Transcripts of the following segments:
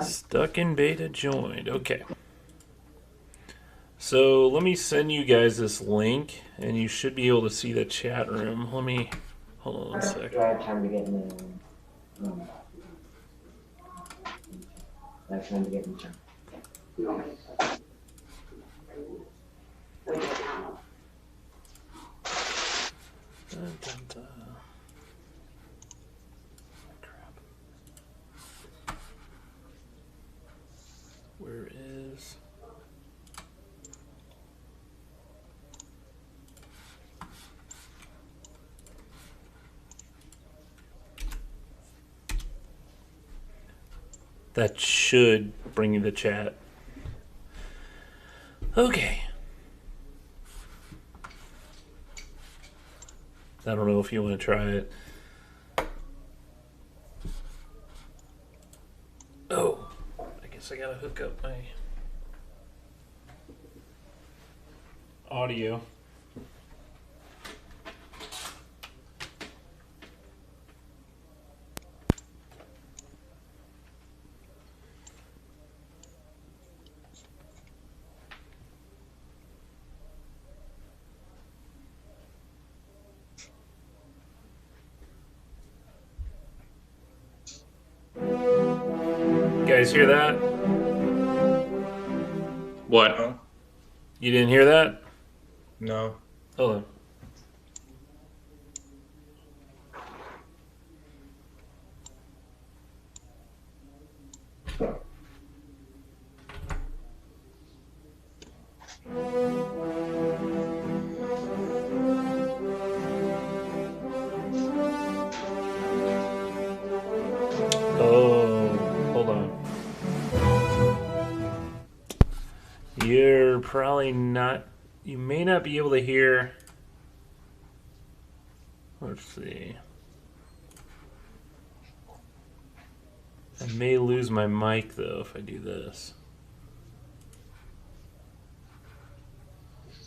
Stuck in beta joined. Okay. So let me send you guys this link, and you should be able to see the chat room. Let me hold on one second. Do I have time to get in the? I have time to get in the. Dun, dun, dun. Crap. Where is? That should bring you the chat. Okay. I don't know if you want to try it. Oh, I guess I gotta hook up my audio. You guys hear that? What? No. You didn't hear that? No. Hold on. Oh, hold on. You're probably not. You may not be able to hear. Let's see. I may lose my mic though if I do this.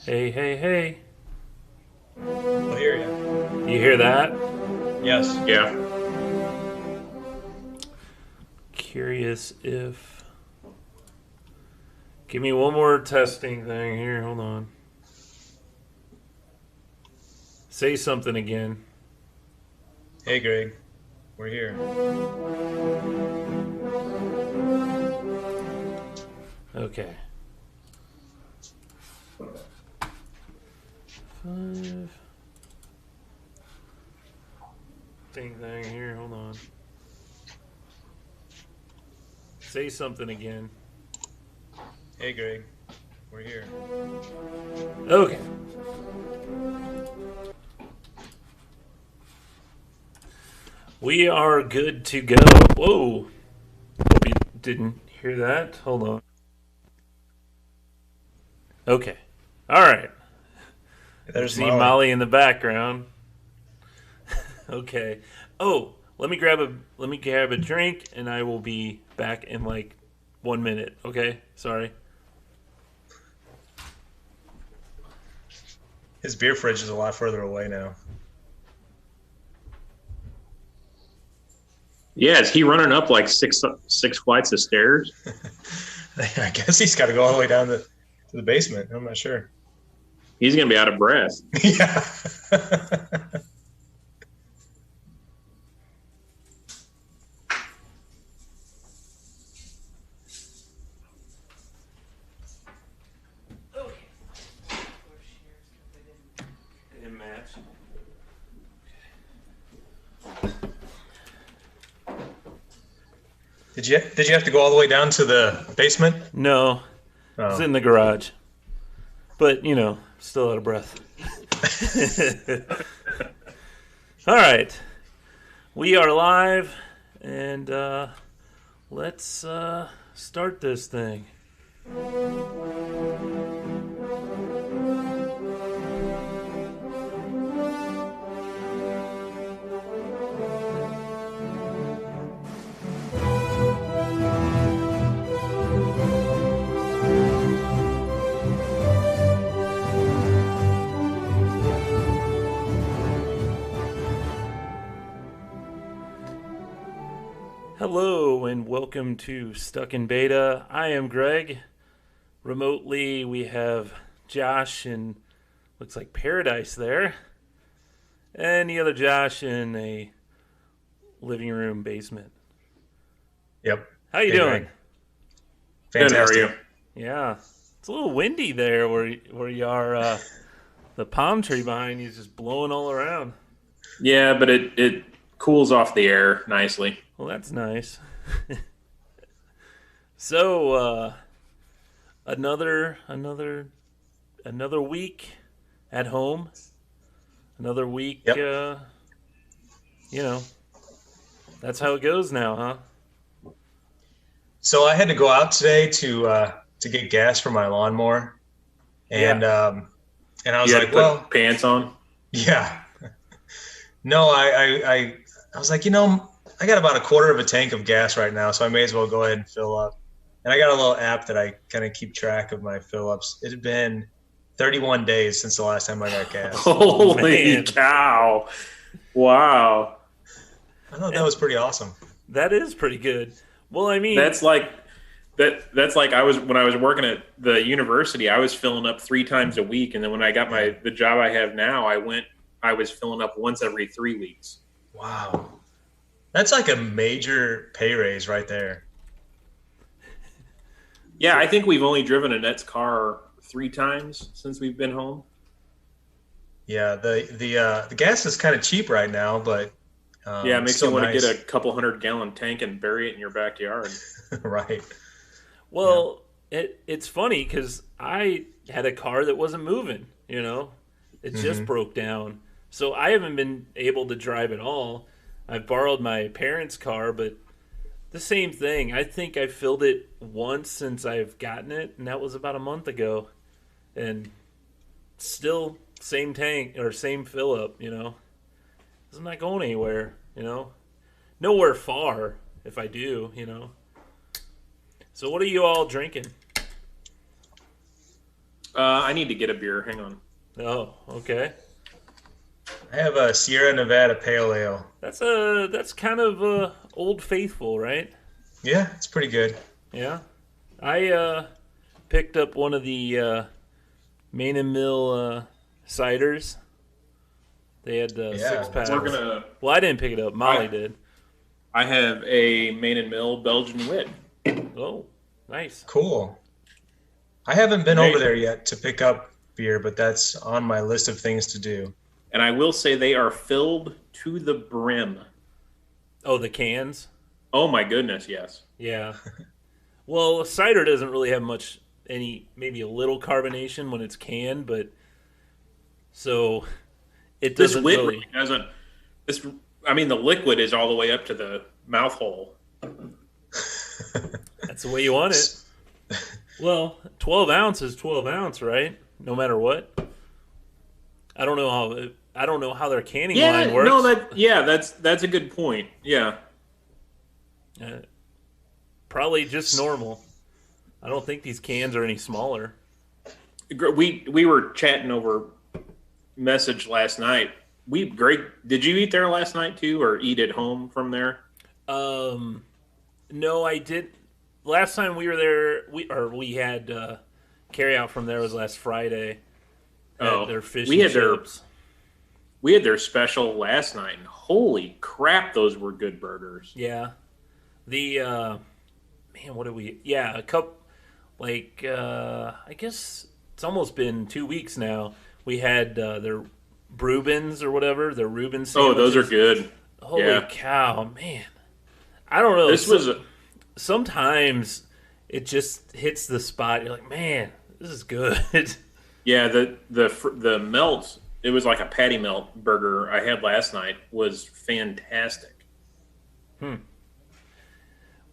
Hey, hey, hey. I'll hear you. You hear that? Yes. Yeah. Curious if. Give me one more testing thing here. Hold on. Say something again. Hey, Greg. We're here. Okay. 5. Thing here. Hold on. Say something again. Hey, Greg. We're here. Okay. We are good to go. Whoa. Hope you didn't hear that. Hold on. Okay. All right. There's See Molly in the background. Okay. Oh, let me grab a drink and I will be back in like 1 minute. Okay? Sorry. His beer fridge is a lot further away now. Yeah, is he running up like six flights of stairs? I guess he's got to go all the way down to the basement. I'm not sure. He's gonna be out of breath. Yeah. Did you have to go all the way down to the basement? No. It's in the garage. But, you know, still out of breath. All right. We are live, and let's start this thing. Hello and welcome to Stuck in Beta. I am Greg. Remotely, we have Josh in, looks like Paradise there, and the other Josh in a living room basement. Yep. How you Hey, doing? Greg. Good, how are Fantastic. you? Yeah, it's a little windy there where you are. The palm tree behind you is just blowing all around. Yeah, but it cools off the air nicely. Well, that's nice. So, another week at home. Another week. Yep. That's how it goes now, huh? So I had to go out today to get gas for my lawnmower, and and I was You had like, to put well, pants on. yeah. No, I was like, I got about a quarter of a tank of gas right now, so I may as well go ahead and fill up. And I got a little app that I kind of keep track of my fill ups. It had been 31 days since the last time I got gas. Holy man. cow! Wow, I thought that was pretty awesome. That is pretty good. Well, I mean, that's like when I was working at the university. I was filling up 3 times a week, and then when I got the job I have now, I was filling up once every 3 weeks. Wow. That's like a major pay raise right there. Yeah, I think we've only driven Annette's car 3 times since we've been home. Yeah, the gas is kind of cheap right now, but Yeah, it makes still you want nice. to get a couple 100-gallon tank and bury it in your backyard. Right. well, it's funny because I had a car that wasn't moving. It just broke down, so I haven't been able to drive at all. I've borrowed my parents' car, but the same thing. I think I filled it once since I've gotten it, and that was about a month ago. And still same tank or same fill up, I'm not going anywhere, Nowhere far if I do, So what are you all drinking? I need to get a beer. Hang on. Oh, okay. I have a Sierra Nevada Pale Ale. That's kind of Old Faithful, right? Yeah, it's pretty good. Yeah. I picked up one of the Main and Mill ciders. They had 6 packs. Well, I didn't pick it up. Molly did. I have a Main and Mill Belgian Wit. Oh, nice. Cool. I haven't been Hey. over there yet to pick up beer, but that's on my list of things to do. And I will say they are filled to the brim. Oh, the cans? Oh my goodness, yes. Yeah. Well, cider doesn't really have maybe a little carbonation when it's canned, but so it This doesn't wit really. doesn't. The liquid is all the way up to the mouth hole. That's the way you want it. Well, 12 ounce is 12 ounce, right? No matter what. I don't know how their canning line works. That's a good point. Yeah. Probably just normal. I don't think these cans are any smaller. We were chatting over message last night. Greg, did you eat there last night too, or eat at home from there? No, I did. Last time we were there, we had carry out from there was last Friday. Oh, their fish we and had chips. We had their special last night, and holy crap, those were good burgers. Yeah, the man, what did we? Yeah, a cup. I guess it's almost been 2 weeks now. We had their Reubens or whatever. Their Reuben sandwiches. Oh, those are good. Holy cow, man! I don't know. This was sometimes it just hits the spot. You're like, man, this is good. Yeah, the melt. It was like a patty melt burger I had last night. Was fantastic.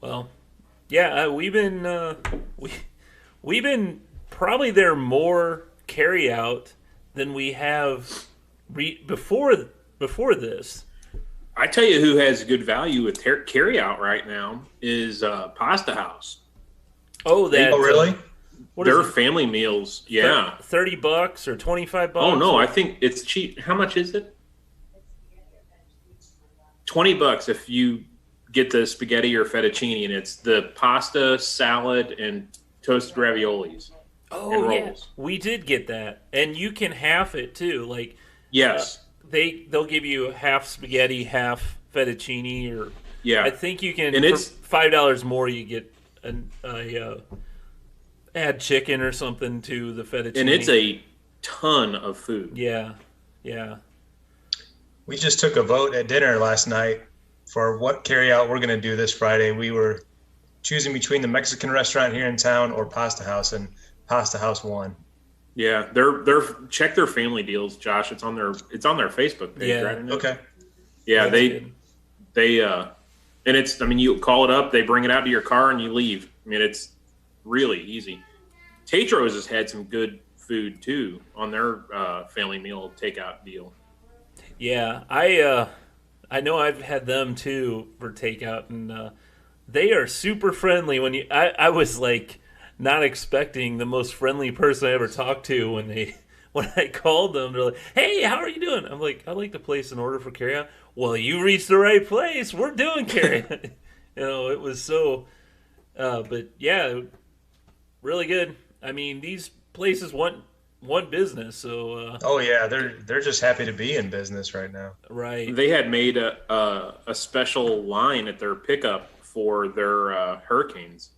Well, yeah, we've been we've been probably there more carry out than we have before this. I tell you, who has good value with carry out right now is Pasta House. Oh, that. Oh, really? Their family meals, yeah. $30 or $25. Oh no, I think it's cheap. How much is it? $20 if you get the spaghetti or fettuccine, and it's the pasta, salad, and toasted raviolis and Oh yeah, rolls. we did get that, and you can half it too. Like Yes. they'll give you half spaghetti, half fettuccine, or I Yeah. think you can And for it's $5 more you get add chicken or something to the and it's fettuccine. a ton of food. Yeah, yeah. We just took a vote at dinner last night for what carryout we're going to do this Friday. We were choosing between the Mexican restaurant here in town or Pasta House, and Pasta House won. Yeah, they're check their family deals, Josh. It's on their Facebook page, Yeah. right? Okay. Yeah, That's good. they and it's, I mean, you call it up, they bring it out to your car, and you leave. I mean, it's really easy. Tetros has had some good food too on their family meal takeout deal. Yeah, I know I've had them too for takeout, and they are super friendly. When I was like not expecting the most friendly person I ever talked to when I called them. They're like, "Hey, how are you doing?" I'm like, "I'd like to place an order for carryout." Well, you reached the right place. We're doing carryout. It was so. But yeah, really good. I mean, these places want business, so Oh yeah, they're just happy to be in business right now. right. They had made a special line at their pickup for their hurricanes.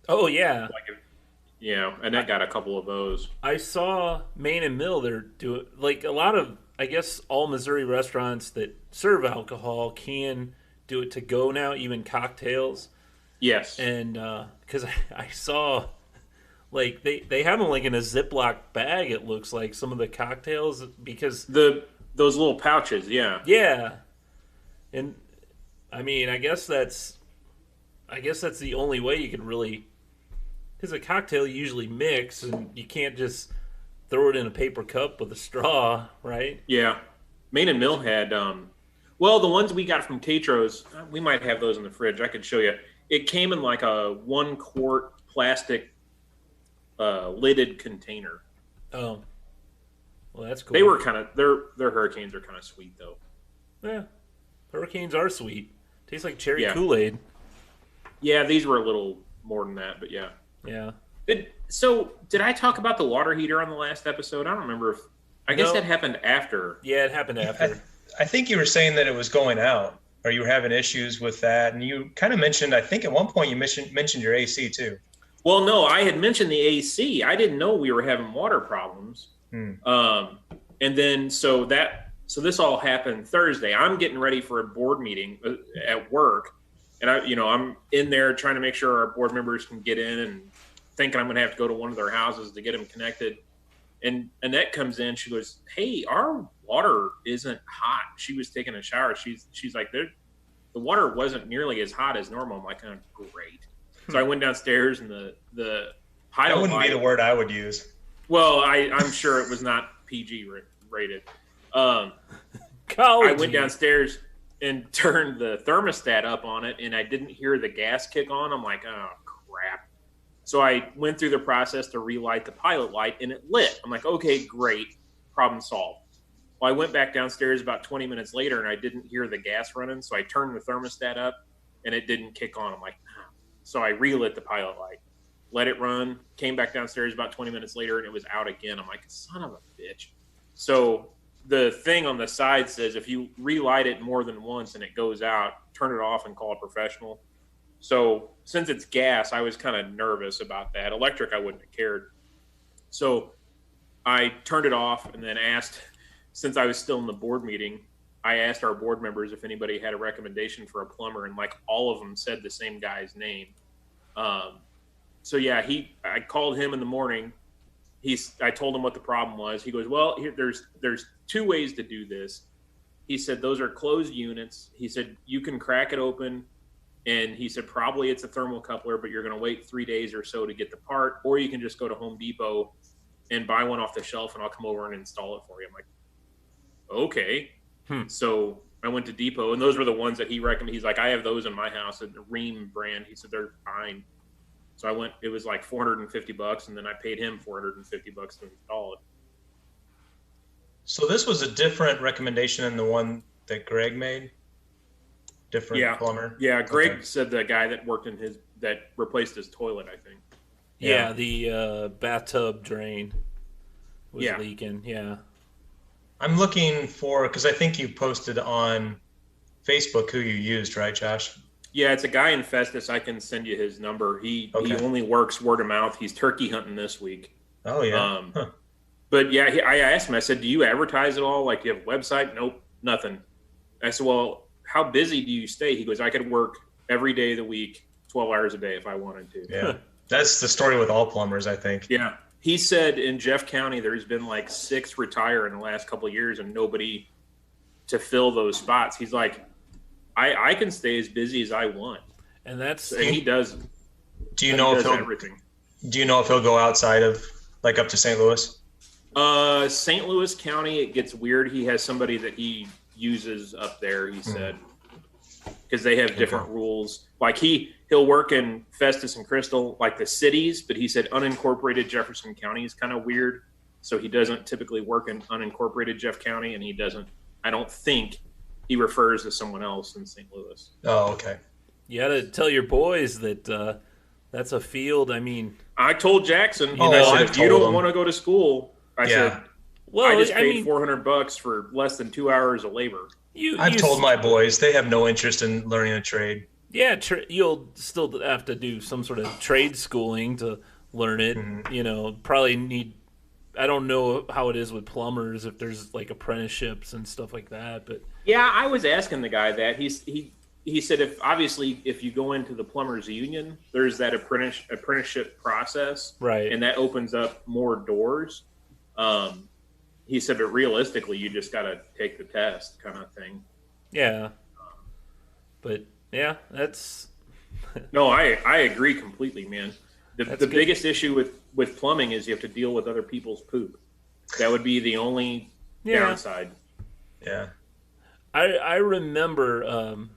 Oh yeah, Like, and I got a couple of those. I saw Main and Mill. They're doing like a lot of, I guess, all Missouri restaurants that serve alcohol can do it to go now, even cocktails. Yes. And because I saw like they have them like in a Ziploc bag. It looks like some of the cocktails because Those little pouches, yeah. yeah, and I mean I guess that's the only way you could really, because a cocktail you usually mix and you can't just throw it in a paper cup with a straw, right? Yeah. Main and Mill had well, the ones we got from Tetros, we might have those in the fridge. I could show you. It came in like a 1 quart plastic lidded container. Oh, well, that's cool. They were kind of their hurricanes are kind of sweet though. Yeah, hurricanes are sweet. Tastes like cherry Yeah. Kool-Aid. Yeah, these were a little more than that, but yeah. Yeah. So did I talk about the water heater on the last episode? I don't remember if I guess No. that happened after. Yeah, it happened after. I think you were saying that it was going out, or you were having issues with that, and you kind of mentioned. I think at one point you mentioned your AC too. Well, no, I had mentioned the AC. I didn't know we were having water problems. And then so this all happened Thursday. I'm getting ready for a board meeting at work, and I'm in there trying to make sure our board members can get in, and thinking I'm going to have to go to one of their houses to get them connected. And Annette comes in. She goes, "Hey, our water isn't hot." She was taking a shower. She's like, "The water wasn't nearly as hot as normal." I'm like, "Oh, great." So I went downstairs, and the pilot That wouldn't be light, the word I would use. well, I'm sure it was not PG rated. I College. went downstairs and turned the thermostat up on it, and I didn't hear the gas kick on. I'm like, "Oh, crap." So I went through the process to relight the pilot light, and it lit. I'm like, "Okay, great. Problem solved." Well, I went back downstairs about 20 minutes later, and I didn't hear the gas running, so I turned the thermostat up, and it didn't kick on. I'm like, "Ah." So I relit the pilot light, let it run, came back downstairs about 20 minutes later, and it was out again. I'm like, "Son of a bitch." So the thing on the side says if you relight it more than once and it goes out, turn it off and call a professional. So since it's gas, I was kind of nervous about that. Electric, I wouldn't have cared. So I turned it off and then asked, since I was still in the board meeting, I asked our board members if anybody had a recommendation for a plumber, and like all of them said the same guy's name. So yeah, I called him in the morning. I told him what the problem was. He goes, "Well, there's 2 ways to do this." He said, "Those are closed units." He said, "You can crack it open." And he said, "Probably it's a thermocoupler, but you're going to wait 3 days or so to get the part, or you can just go to Home Depot and buy one off the shelf, and I'll come over and install it for you." I'm like, "Okay." So I went to Depot, and those were the ones that he recommended. He's like, "I have those in my house, at the Rheem brand." He said, "They're fine." So I went. It was like $450, and then I paid him $450 to install it. So this was a different recommendation than the one that Greg made. different plumber? Yeah, Greg Okay. said the guy that worked that replaced his toilet, I think. Yeah, the bathtub drain was Yeah. leaking. Yeah. I'm looking for, because I think you posted on Facebook who you used, right, Josh? Yeah, it's a guy in Festus. I can send you his number. He Okay. only works word of mouth. He's turkey hunting this week. Oh, yeah. Huh. But yeah, I asked him, I said, do you advertise at all? Like, do you have a website? Nope, nothing. I said, well, how busy do you stay? He goes, I could work every day of the week, 12 hours a day if I wanted to. Yeah. That's the story with all plumbers, I think. Yeah. He said in Jeff County, there's been like 6 retire in the last couple of years and nobody to fill those spots. He's like, I can stay as busy as I want. And that's And he does. Do you know if everything? Do you know if he'll go outside of, like, up to St. Louis? St. Louis County, it gets weird. He has somebody that he uses up there, he said, because they have different rules. Like he'll work in Festus and Crystal, like the cities, but he said unincorporated Jefferson County is kind of weird. So he doesn't typically work in unincorporated Jeff County, and I don't think he refers to someone else in St. Louis. Oh, okay. You got to tell your boys that that's a field. I mean, I told Jackson, I've if you told don't him. want to go to school, I said, well, I just paid mean, $400 for less than 2 hours of labor. I've told my boys they have no interest in learning a trade. Yeah, you'll still have to do some sort of trade schooling to learn it. You know, probably need. I don't know how it is with plumbers, if there's like apprenticeships and stuff like that. But yeah, I was asking the guy that he said if you go into the plumbers union, there's that apprenticeship process, right, and that opens up more doors. He said, but realistically, you just got to take the test, kind of thing. Yeah, but yeah, that's no, I agree completely, man. The good. biggest issue with plumbing is you have to deal with other people's poop. That would be the only downside. Yeah. I remember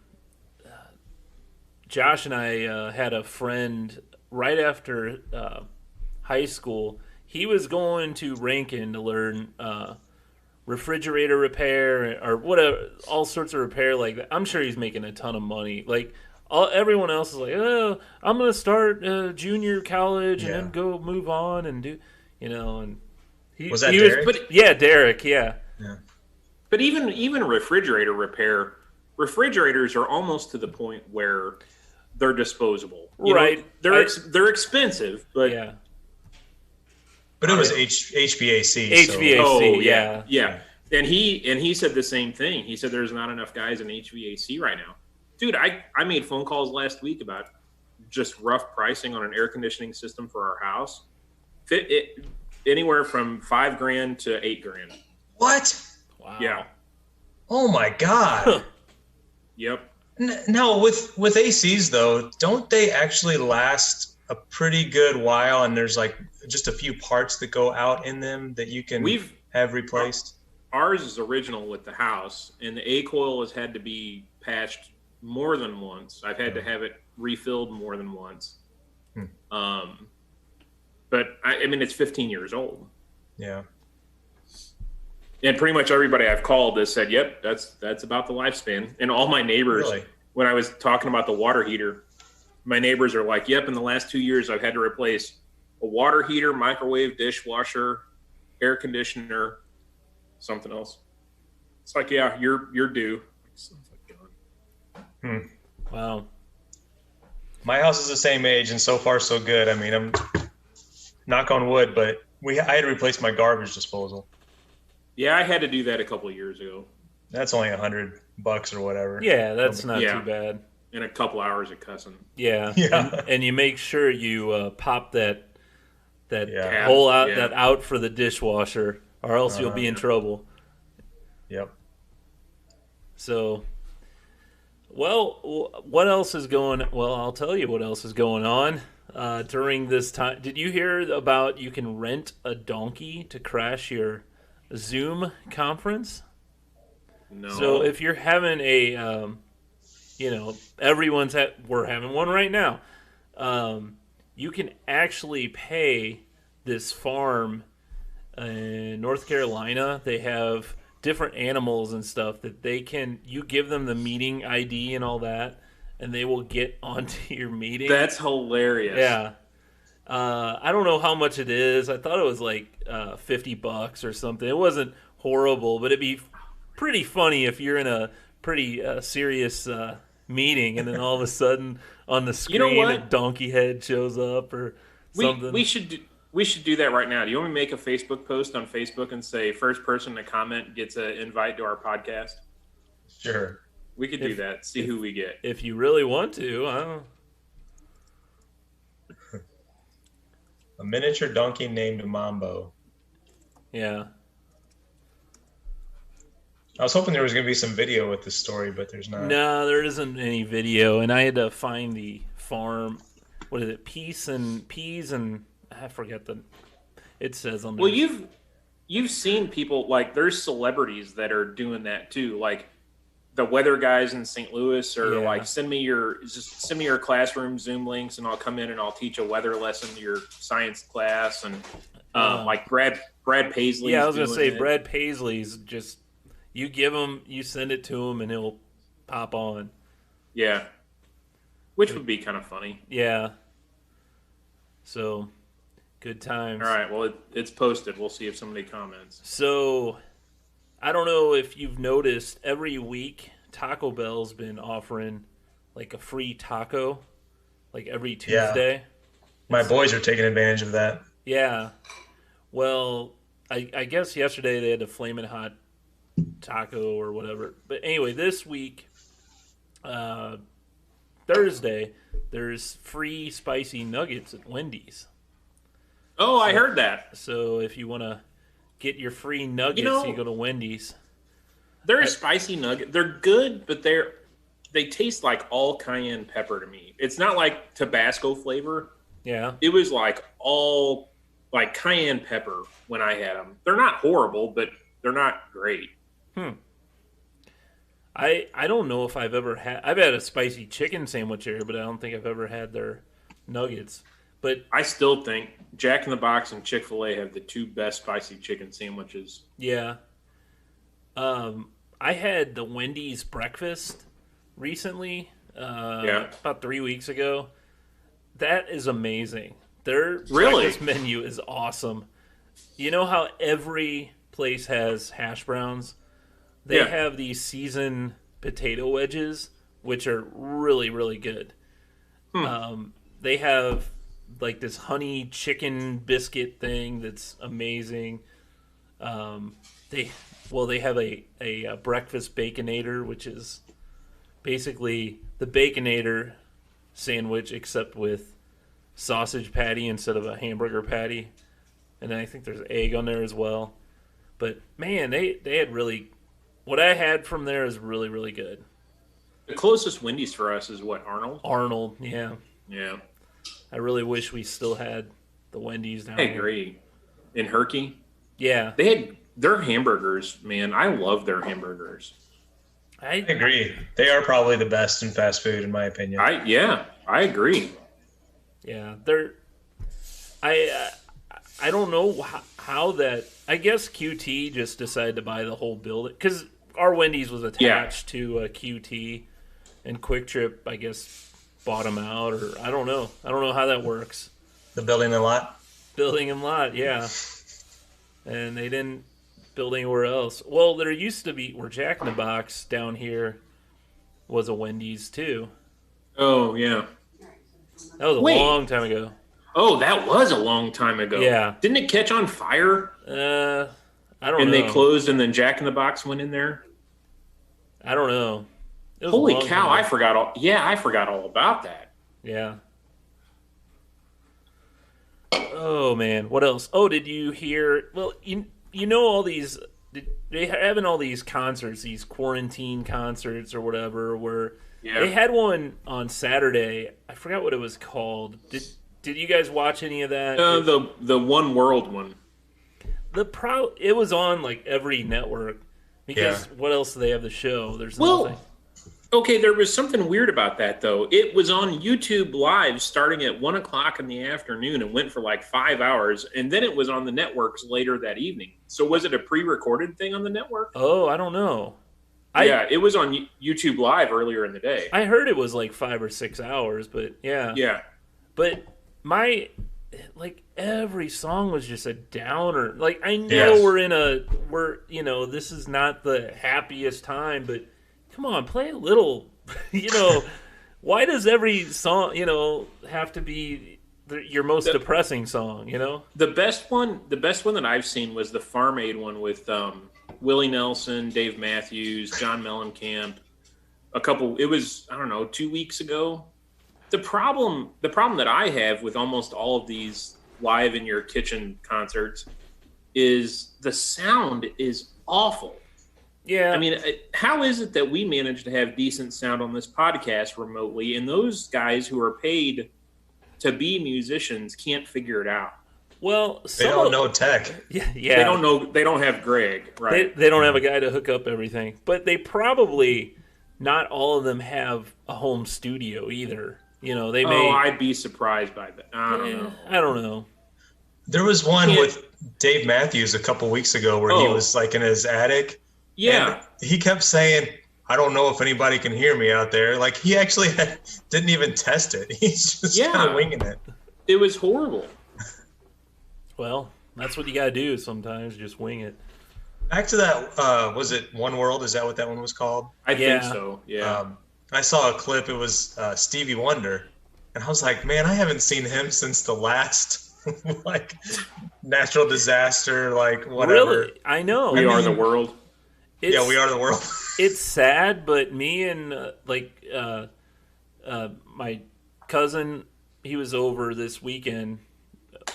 Josh and I had a friend right after high school. He was going to Rankin to learn refrigerator repair or whatever, all sorts of repair like that. I'm sure he's making a ton of money. Like everyone else is like, oh, I'm going to start junior college and then go move on and do, and was that Derek? Yeah, Derek. Yeah. But even refrigerator repair, refrigerators are almost to the point where they're disposable. Right. They're expensive, but yeah. But it was HVAC. HVAC, so. Yeah. And he said the same thing. He said there's not enough guys in HVAC right now. Dude, I made phone calls last week about just rough pricing on an air conditioning system for our house. Anywhere from $5,000 to $8,000. What? Wow. Yeah. Oh my God. Yep. No, with ACs though, don't they actually last a pretty good while? And there's like just a few parts that go out in them that you can have replaced. Ours is original with the house, and the A coil has had to be patched more than once. I've had to have it refilled more than once. But I mean, it's 15 years old. Yeah. And pretty much everybody I've called has said, "Yep, that's about the lifespan." And all my neighbors, when I was talking about the water heater, my neighbors are like, "Yep, in the last 2 years, I've had to replace a water heater, microwave, dishwasher, air conditioner, something else." It's like, yeah, you're due. Wow. My house is the same age, and so far so good. I mean, I'm knock on wood, but I had to replace my garbage disposal. Yeah, I had to do that a couple of years ago. That's only $100 or whatever. Yeah, that's not too bad. In a couple hours of cussing. Yeah. And you make sure you pop that Yeah. hole out that out for the dishwasher, or else you'll be in trouble. Yep. So, well, what else is going? Well, I'll tell you what else is going on during this time. Did you hear about you can rent a donkey to crash your Zoom conference? No. So if you're having a, we're having one right now. You can actually pay this farm in North Carolina. They have different animals and stuff that you give them the meeting ID and all that, and they will get onto your meeting. That's hilarious. Yeah. I don't know how much it is. I thought it was like $50 or something. It wasn't horrible, but it'd be pretty funny if you're in a pretty serious meeting, and then all of a sudden on the screen a donkey head shows up or something. We should do that right now. Do you want me to make a Facebook post on Facebook and say first person to comment gets an invite to our podcast? Sure. We could do that. See who we get. If you really want to, I don't know. A miniature donkey named Mambo. Yeah. I was hoping there was going to be some video with this story, but there's not. No, there isn't any video, and I had to find the farm. What is it? Peas and I forget it says on there. Well, you've seen people, like, there's celebrities that are doing that too, like the weather guys in St. Louis are like, send me your classroom Zoom links and I'll come in and I'll teach a weather lesson to your science class. And like Brad Paisley. Yeah, I was going to say Brad Paisley's just, you send it to him and he'll pop on. Yeah. Which would be kind of funny. Yeah. So, good times. All right. Well, it's posted. We'll see if somebody comments. So, I don't know if you've noticed, every week Taco Bell's been offering like a free taco, like every Tuesday. Yeah. My boys are taking advantage of that. Yeah. Well, I guess yesterday they had a Flamin' Hot taco or whatever. But anyway, this week, Thursday, there's free spicy nuggets at Wendy's. Oh, I heard that. So if you want to get your free nuggets, you go to Wendy's. They're a spicy nugget. They're good, but they taste like all cayenne pepper to me. It's not like Tabasco flavor. Yeah. It was like all like cayenne pepper when I had them. They're not horrible, but they're not great. I don't know if I've had a spicy chicken sandwich here, but I don't think I've ever had their nuggets. But I still think Jack in the Box and Chick-fil-A have the two best spicy chicken sandwiches. Yeah. I had the Wendy's breakfast recently, about 3 weeks ago. That is amazing. Their breakfast menu is awesome. You know how every place has hash browns? They have these seasoned potato wedges, which are really, really good. They have like this honey chicken biscuit thing that's amazing. They have a breakfast baconator, which is basically the baconator sandwich except with sausage patty instead of a hamburger patty, and then I think there's egg on there as well. But man, they had what I had from there is really, really good. The closest Wendy's for us is what, Arnold? Arnold, yeah. Yeah. I really wish we still had the Wendy's down here. I agree. In Herky? Yeah. They had their hamburgers, man. I love their hamburgers. I agree. They are probably the best in fast food, in my opinion. I agree. Yeah, I don't know how that. I guess QT just decided to buy the whole building because our Wendy's was attached to a QT, and Quick Trip, I guess, bought them out, or I don't know. I don't know how that works. The building and lot? Building and lot, yeah. And they didn't build anywhere else. Well, there used to be, where Jack in the Box down here was a Wendy's too. Oh, yeah. That was a long time ago. Oh, that was a long time ago. Yeah. Didn't it catch on fire? I don't know. And they closed and then Jack in the Box went in there? I don't know. Holy cow, I forgot all about that. Yeah. Oh, man. What else? Oh, did you hear? Well, you know all these. They having all these concerts, these quarantine concerts or whatever, where they had one on Saturday. I forgot what it was called. Did you guys watch any of that? The One World one. It was on like every network because what else do they have the show? There's nothing. Okay, there was something weird about that, though. It was on YouTube Live starting at 1 o'clock in the afternoon and went for like 5 hours, and then it was on the networks later that evening. So was it a pre-recorded thing on the network? Oh, I don't know. Yeah, it was on YouTube Live earlier in the day. I heard it was like 5 or 6 hours, but yeah. Yeah. But every song was just a downer. Like, I know this is not the happiest time, but come on, play a little, why does every song, have to be your most depressing song, The best one that I've seen was the Farm Aid one with Willie Nelson, Dave Matthews, John Mellencamp. It was, I don't know, 2 weeks ago. The problem that I have with almost all of these live in your kitchen concerts is the sound is awful. Yeah. I mean, how is it that we manage to have decent sound on this podcast remotely, and those guys who are paid to be musicians can't figure it out? Well, they don't know tech. Yeah. They don't know. They don't have Greg, right? They don't have a guy to hook up everything. But they probably, not all of them have a home studio either. They may. I'd be surprised by that. I don't know. There was one with Dave Matthews a couple weeks ago where he was like in his attic. Yeah. And he kept saying, I don't know if anybody can hear me out there. Like, he actually didn't even test it. He's just kind of winging it. It was horrible. Well, that's what you got to do sometimes, just wing it. Back to that, was it One World? Is that what that one was called? I think so, yeah. I saw a clip. It was Stevie Wonder. And I was like, man, I haven't seen him since the last, natural disaster, whatever. Really? I know. We are the world. We are the world. It's sad, but me and my cousin, he was over this weekend,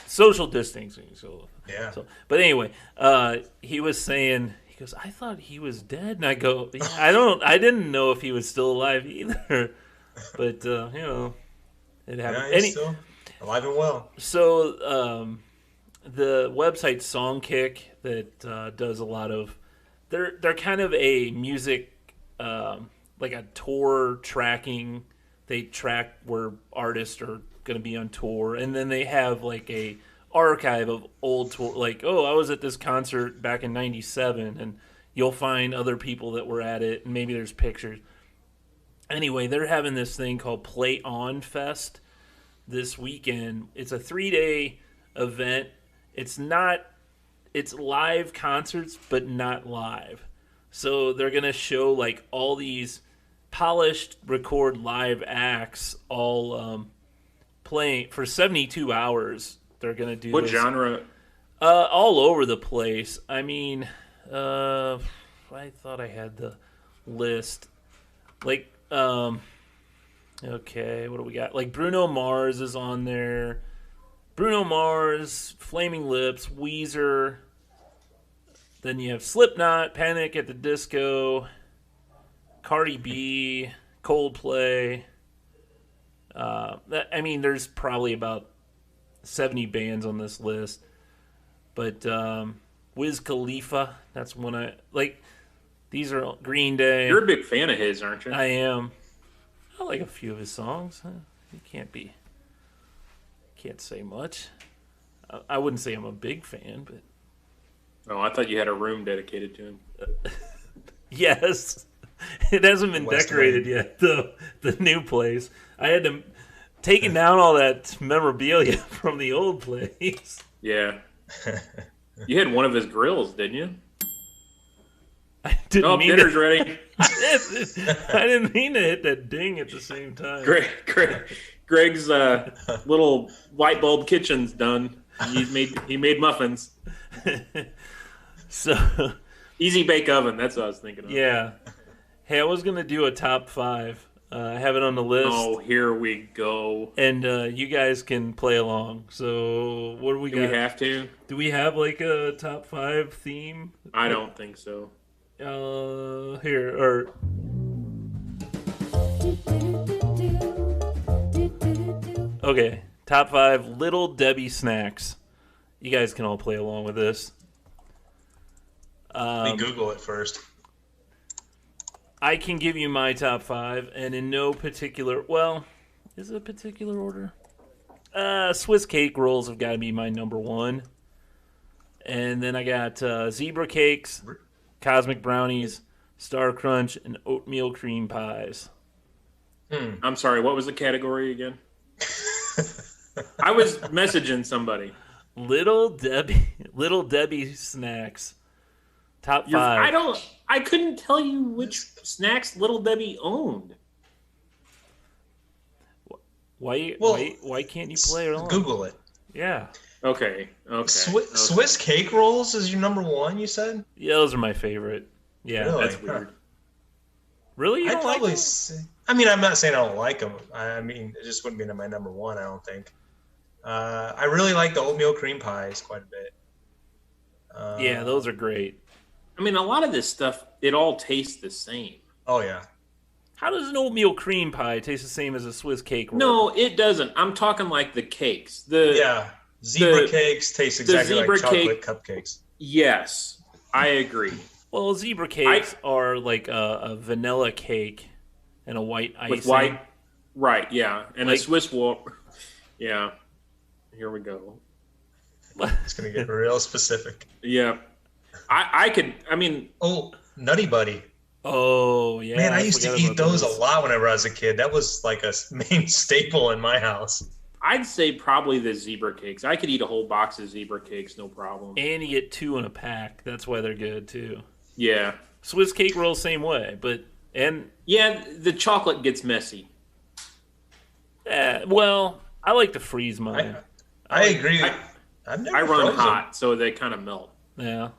social distancing. But anyway, he was saying, he goes, I thought he was dead, and I go, I didn't know if he was still alive either, but it happened. Yeah, he's still alive and well. So the website Songkick that does a lot of. They're kind of a music, like a tour tracking. They track where artists are going to be on tour, and then they have like a archive of old tour. Like, I was at this concert back in '97, and you'll find other people that were at it, and maybe there's pictures. Anyway, they're having this thing called Play On Fest this weekend. It's a 3-day event. It's live concerts, but not live. So they're going to show like all these polished record live acts all playing for 72 hours. They're going to do What genre? All over the place. I mean, I thought I had the list. Like, okay, what do we got? Like Bruno Mars is on there. Bruno Mars, Flaming Lips, Weezer. Then you have Slipknot, Panic at the Disco, Cardi B, Coldplay. There's probably about 70 bands on this list. But Wiz Khalifa, that's one I like. These are Green Day. You're a big fan of his, aren't you? I am. I like a few of his songs. You can't say much. I wouldn't say I'm a big fan, but. Oh, I thought you had a room dedicated to him. Yes. It hasn't been decorated yet, though. The new place. I had to taken down all that memorabilia from the old place. Yeah. You had one of his grills, didn't you? I didn't mean dinner's ready. I didn't mean to hit that ding at the same time. Greg's little light bulb kitchen's done. He made muffins. So easy bake oven. That's what I was thinking of. Yeah. Hey, I was gonna do a top 5. I have it on the list. Oh, here we go. And you guys can play along. So what do we got? Do we have to? Do we have like a top 5 theme? I don't think so. Okay, top 5 Little Debbie snacks. You guys can all play along with this. Let me Google it first. I can give you my top 5, and in no particular. Well, is it a particular order? Swiss cake rolls have got to be my number 1, and then I got zebra cakes, cosmic brownies, Star Crunch, and oatmeal cream pies. I'm sorry, what was the category again? I was messaging somebody. Little Debbie snacks. Top 5. I couldn't tell you which snacks Little Debbie owned. Why can't you play along? Google it. Yeah. Okay. Swiss cake rolls is your number 1, you said? Yeah, those are my favorite. Yeah. Really? That's weird. Really? You I'd don't probably like them? say, I mean, I'm not saying I don't like them. I mean, it just wouldn't be my number 1, I don't think. I really like the oatmeal cream pies quite a bit. Yeah, those are great. I mean, a lot of this stuff, it all tastes the same. Oh, yeah. How does an oatmeal cream pie taste the same as a Swiss cake roll? No, it doesn't. I'm talking like the cakes. Zebra cakes taste exactly like chocolate cupcakes. Yes, I agree. Well, zebra cakes are like a vanilla cake and a white icing. With white, right, yeah. And Like- a Swiss wall. Yeah. Here we go. It's going to get real specific. Yeah. I mean, Oh, Nutty Buddy. Oh, yeah. Man, I used to forgot eat about those a lot whenever I was a kid. That was like a main staple in my house. I'd say probably the zebra cakes. I could eat a whole box of zebra cakes, no problem. And you get 2 in a pack. That's why they're good, too. Yeah. Swiss cake rolls, same way. Yeah, the chocolate gets messy. Well, I like to freeze mine. I agree. I've never I run frozen. hot, so they kind of melt. Yeah.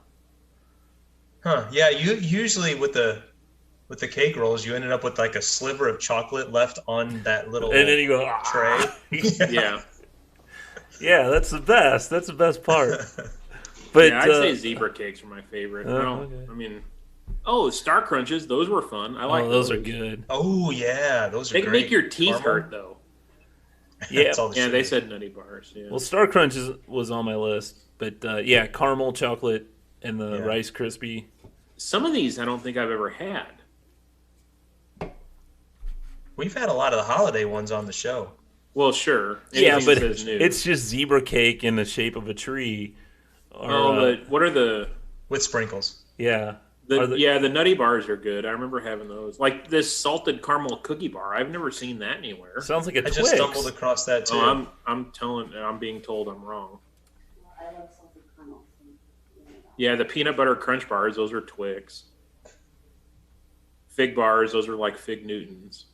Huh. Yeah, you usually with the cake rolls, you ended up with like a sliver of chocolate left on that little And then you go, tray. Yeah. Yeah, that's the best. That's the best part. But Yeah, I'd say zebra cakes are my favorite. okay. I mean, Star Crunches, those were fun. I like those are good. Oh yeah, those are They great. can make your teeth Caramel? hurt though. Yeah. That's all the Yeah, sugar. they said nutty bars. Yeah. Well, Star Crunch was on my list, but yeah, caramel chocolate and the Yeah. Rice Krispie. Some of these I don't think I've ever had. We've had a lot of the holiday ones on the show. Well, sure. Yeah, Anything but that says new. it's just zebra cake in the shape of a tree. Or, but what are the With sprinkles. yeah. the nutty bars are good. I remember having those. Like this salted caramel cookie bar. I've never seen that anywhere. Sounds like a I Twix. just stumbled across that too. Oh, I'm being told I'm wrong. I love salted caramel. Yeah, the peanut butter crunch bars, those are Twix. Fig bars, those are like Fig Newtons.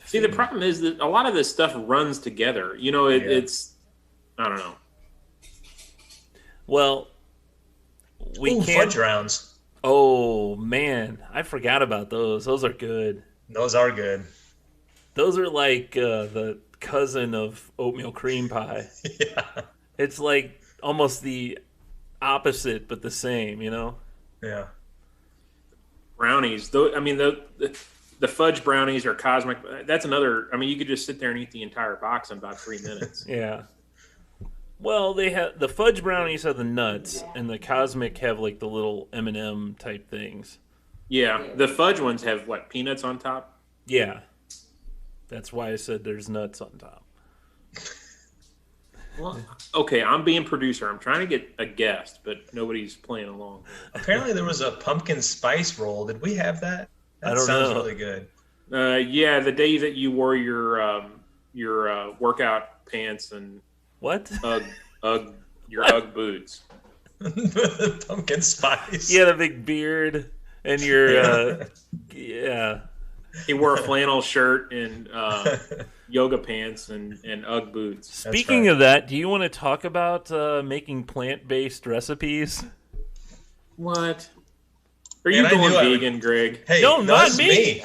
See, the problem is that a lot of this stuff runs together. You know, it's I don't know. Well, we Ooh, can't. fudge rounds. Oh man, I forgot about those. Those are good. Those are good. Those are like the cousin of oatmeal cream pie. Yeah. It's like almost the opposite, but the same. You know. Yeah. Brownies, though. I mean, the fudge brownies are cosmic. That's another. I mean, you could just sit there and eat the entire box in about 3 minutes. Yeah. Well, they have the fudge brownies have the nuts, and the cosmic have like the little M&M type things. Yeah, the fudge ones have what, peanuts on top? Yeah, that's why I said there's nuts on top. Well, okay, I'm being producer. I'm trying to get a guest, but nobody's playing along. Apparently there was a pumpkin spice roll. Did we have that? That I don't sounds know. really good. Yeah, the day that you wore your workout pants and What? your Ugg boots. Pumpkin spice. You had a big beard, and your yeah. He wore a flannel shirt and yoga pants and Ugg boots. Speaking of that, do you want to talk about making plant-based recipes? What? Are you Man, I going knew I would- vegan, Greg? Hey, No, this not is me.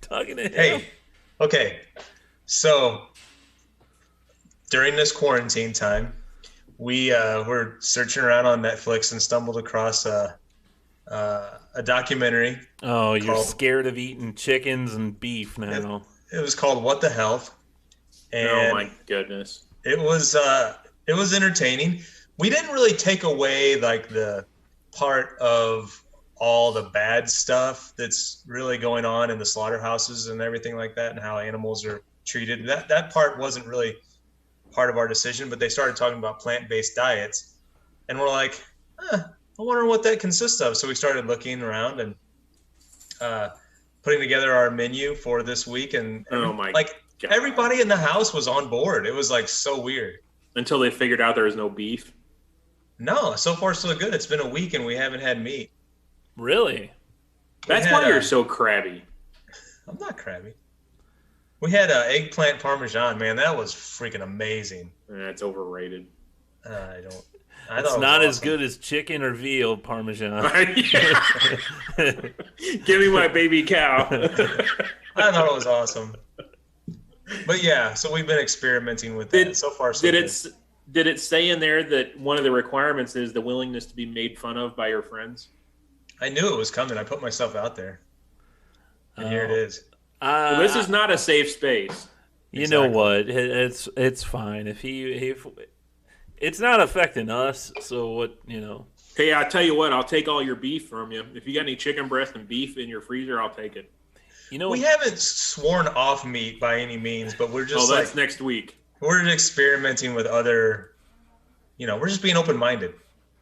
Talking to him. Hey, okay. So during this quarantine time, we were searching around on Netflix and stumbled across a documentary. Oh, you're called- scared of eating chickens and beef now. It was called "What the Health," and Oh my goodness. it was entertaining. We didn't really take away like the part of all the bad stuff that's really going on in the slaughterhouses and everything like that, and how animals are treated. That part wasn't really part of our decision, but they started talking about plant-based diets, and we're like, I wonder what that consists of. So we started looking around and putting together our menu for this week, and God. Everybody in the house was on board. It was like so weird. Until they figured out there was no beef. No, so far so good. It's been a week and we haven't had meat. Really? That's why you're so crabby. I'm not crabby. We had eggplant parmesan, man. That was freaking amazing. That's overrated. It's not as good as chicken or veal parmesan. Give me my baby cow. I thought it was awesome. But yeah, so we've been experimenting with that. So far, so good. Did it say in there that one of the requirements is the willingness to be made fun of by your friends? I knew it was coming. I put myself out there. And here it is. Well, this is not a safe space. You know what? It's fine. If it's not affecting us, so what, Hey, I tell you what, I'll take all your beef from you. If you got any chicken breast and beef in your freezer, I'll take it. We haven't sworn off meat by any means, but we're just that's next week. We're experimenting with other, we're just being open-minded.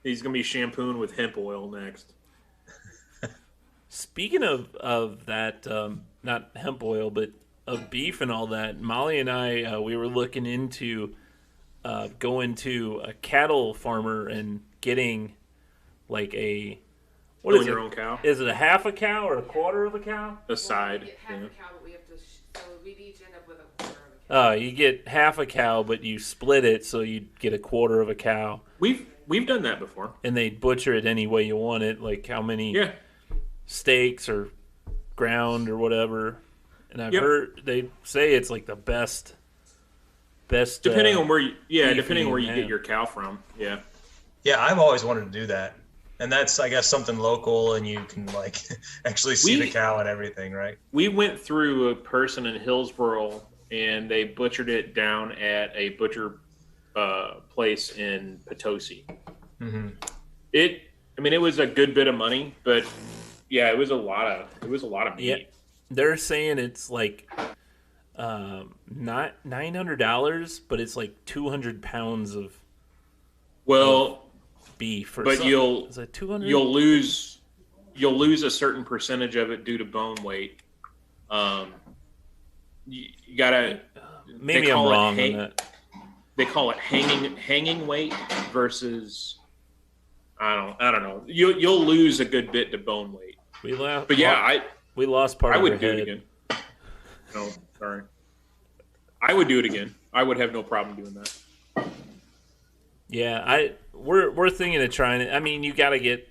He's going to be shampooing with hemp oil next. Speaking of that, not hemp oil, but of beef and all that, Molly and I, we were looking into going to a cattle farmer and getting like a... What is your own cow? Is it a half a cow or a quarter of a cow? A side. We get half a cow, but we have to. So we'd each end up with a quarter of a cow. You get half a cow, but you split it, so you get a quarter of a cow. We've done that before. And they butcher it any way you want it, like how many steaks or ground or whatever. And I've heard they say it's like the best. Depending on where you get your cow from. Yeah. Yeah, I've always wanted to do that. And that's, I guess, something local, and you can like actually see the cow and everything, right? We went through a person in Hillsboro, and they butchered it down at a butcher place in Potosi. Mm-hmm. It was a good bit of money, but yeah, it was a lot of meat. Yeah, they're saying it's like not $900, but it's like 200 pounds of beef, but you'll lose a certain percentage of it due to bone weight. You gotta maybe I'm wrong on that. They call it hanging weight versus I don't know. You'll lose a good bit to bone weight. We lost part. I of would our do head. it again. No, sorry. I would do it again. I would have no problem doing that. Yeah, we're thinking of trying it. I mean, you got to get.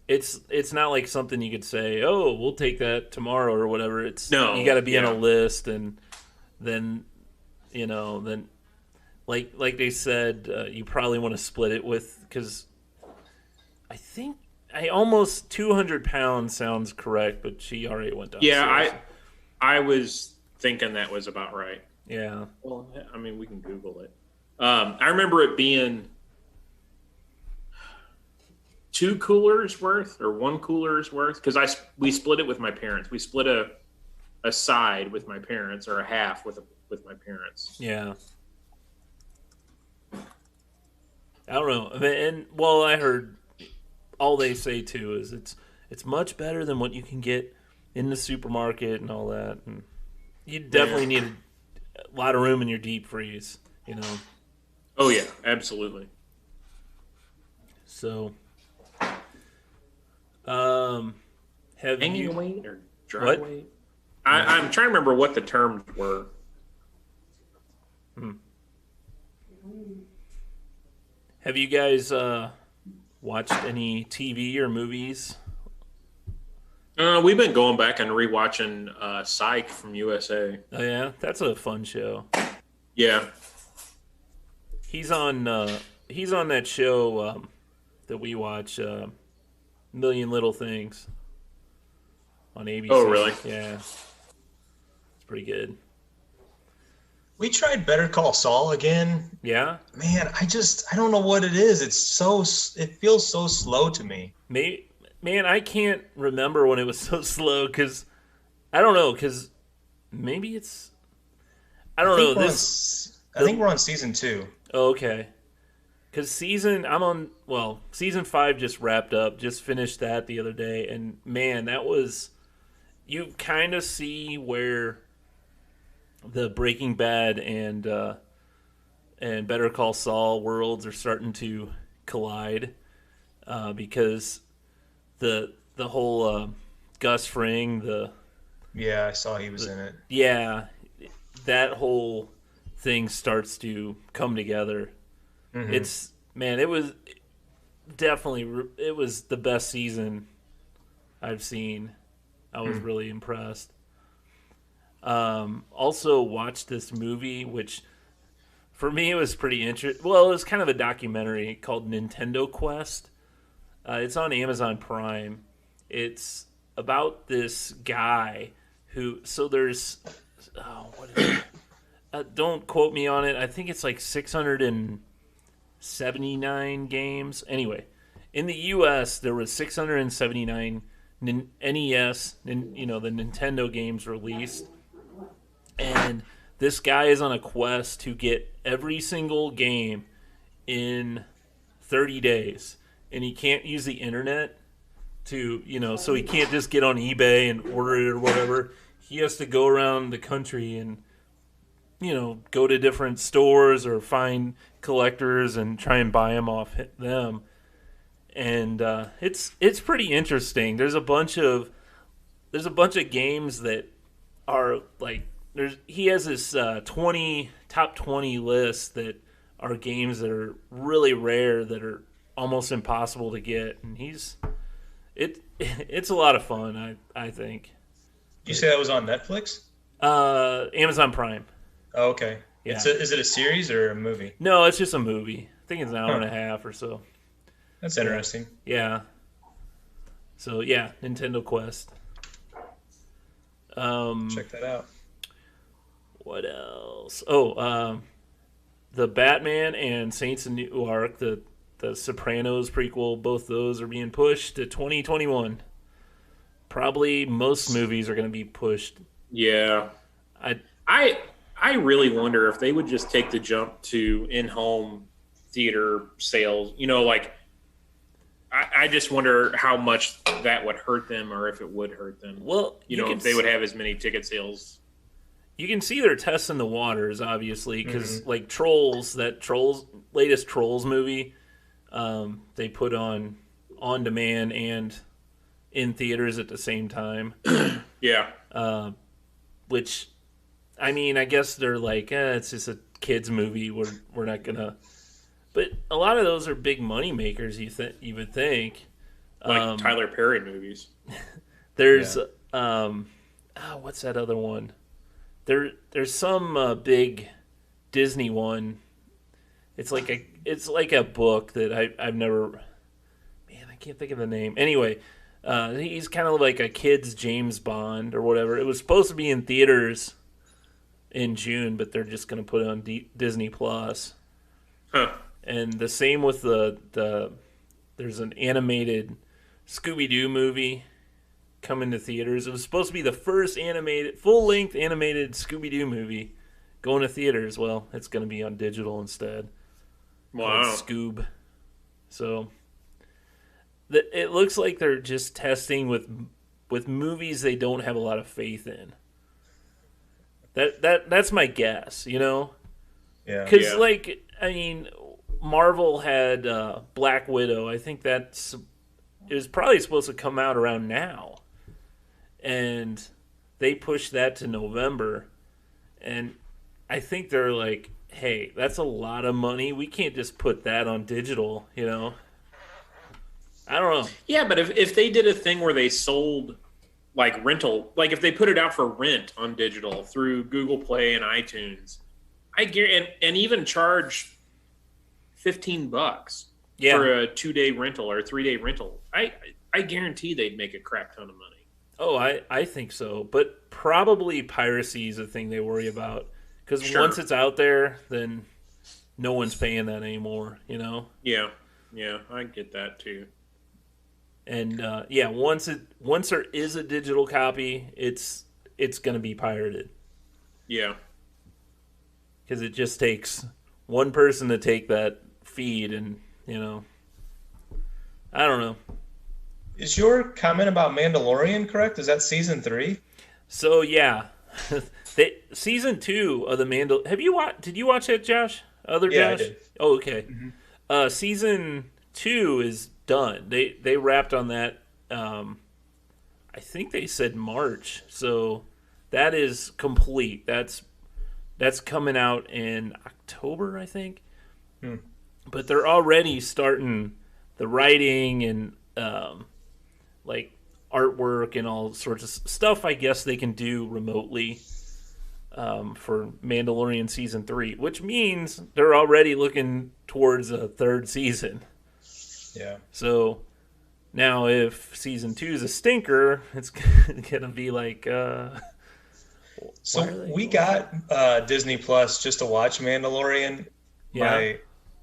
It's not like something you could say, oh, we'll take that tomorrow or whatever. You got to be on a list, and then like they said, you probably want to split it with, because I think almost 200 pounds sounds correct, but she already went down. Yeah, I was thinking that was about right. Yeah. Well, I mean, we can Google it. I remember it being 2 coolers worth or 1 cooler's worth, because we split it with my parents. We split a side with my parents, or a half with my parents. Yeah. I don't know. I heard all they say too is it's much better than what you can get in the supermarket and all that. And you definitely need a lot of room in your deep freeze, Oh yeah, absolutely. So, hanging weight or dry what? weight? I'm trying to remember what the terms were. Have you guys watched any TV or movies? We've been going back and rewatching Psych from USA. Oh yeah, that's a fun show. Yeah, he's on that show that we watch, Million Little Things, on ABC. Oh really? Yeah, it's pretty good. We tried Better Call Saul again. Yeah? Man, I don't know what it is. It feels so slow to me. Maybe man, I can't remember when it was so slow because I don't know because maybe it's I don't know I think we're on season 2. Oh, okay. Because season 5 just wrapped up, just finished that the other day, and man, that was, you kind of see where the Breaking Bad and Better Call Saul worlds are starting to collide, because the whole Gus Fring, Yeah, I saw he was in it. yeah, that whole thing starts to come together. Mm-hmm. It was definitely, it was the best season I've seen. I was really impressed. Also watched this movie, which for me it was pretty interesting. Well, it was kind of a documentary called Nintendo Quest. It's on Amazon Prime. It's about this guy who. So there's, what is it? Don't quote me on it. I think it's like 679 games. Anyway, in the U.S., there was 679 NES, the Nintendo games released. And this guy is on a quest to get every single game in 30 days. And he can't use the internet to, so he can't just get on eBay and order it or whatever. He has to go around the country and go to different stores or find collectors and try and buy them off them. And it's pretty interesting. There's a bunch of games that are like he has this top 20 list that are games that are really rare that are almost impossible to get, and it's a lot of fun. I think. You say that was on Netflix? Amazon Prime. Oh, okay. Yeah. Is it a series or a movie? No, it's just a movie. I think it's an hour and a half or so. That's interesting. Yeah. So yeah, Nintendo Quest. Check that out. What else? Oh, the Batman and Saints of Newark, the Sopranos prequel, both those are being pushed to 2021. Probably most movies are going to be pushed. Yeah. I really wonder if they would just take the jump to in-home theater sales. I just wonder how much that would hurt them, or if it would hurt them. Well, if they would have as many ticket sales. You can see they're testing the waters, obviously, because like latest Trolls movie, they put on demand and in theaters at the same time. Yeah. Which, I mean, I guess they're like, it's just a kids movie. We're not gonna. But a lot of those are big money makers. You would think, like Tyler Perry movies. There's what's that other one? There's some big Disney one. It's like a book that I've never. Man, I can't think of the name. Anyway, he's kind of like a kid's James Bond or whatever. It was supposed to be in theaters in June, but they're just going to put it on Disney Plus. Huh. And the same with there's an animated Scooby-Doo movie coming to theaters. It was supposed to be the first full-length animated Scooby-Doo movie going to theaters. Well, it's going to be on digital instead. Wow. Scoob. So it looks like they're just testing with movies they don't have a lot of faith in. That's my guess, Yeah. Because, I mean, Marvel had Black Widow. I think it was probably supposed to come out around now. And they pushed that to November. And I think they're like, hey, that's a lot of money. We can't just put that on digital, I don't know. Yeah, but if they did a thing where they sold like rental, like if they put it out for rent on digital through Google Play and iTunes, I guarantee, and even charge $15 for a 2-day rental or a 3-day rental, I guarantee they'd make a crap ton of money. Oh, I think so. But probably piracy is a thing they worry about. Because once it's out there, then no one's paying that anymore, Yeah, I get that too. And once there is a digital copy, it's gonna be pirated Yeah. because it just takes one person to take that feed, and I don't know. Is your comment about Mandalorian correct? Is that season 3? So yeah, season 2 of the Have you watched? Did you watch it, Josh? Other Yeah, I Josh? did. Oh, okay. Season 2 is done. They wrapped on that. I think they said March. So that is complete. That's coming out in October, I think. But they're already starting the writing and like artwork and all sorts of stuff. I guess they can do remotely for Mandalorian season 3, which means they're already looking towards a third season. Yeah. So now, if season 2 is a stinker, it's gonna be like. So we got Disney Plus just to watch Mandalorian. Yeah.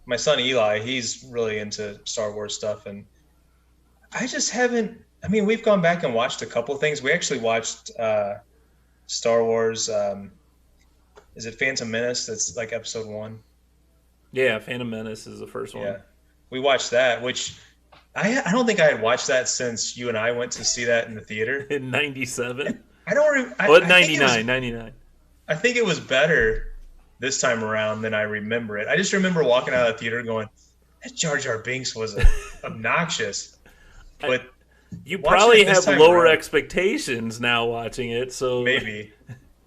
My son Eli, he's really into Star Wars stuff, and I just haven't. I mean, we've gone back and watched a couple things. We actually watched Star Wars. Is it Phantom Menace? That's like episode 1. Yeah, Phantom Menace is the first one. Yeah, we watched that, which I don't think I had watched that since you and I went to see that in the theater in '97. I don't. Well, 99. I think it was better this time around than I remember it. I just remember walking out of the theater going, "That Jar Jar Binks was obnoxious." But you probably have lower around, expectations now watching it, so maybe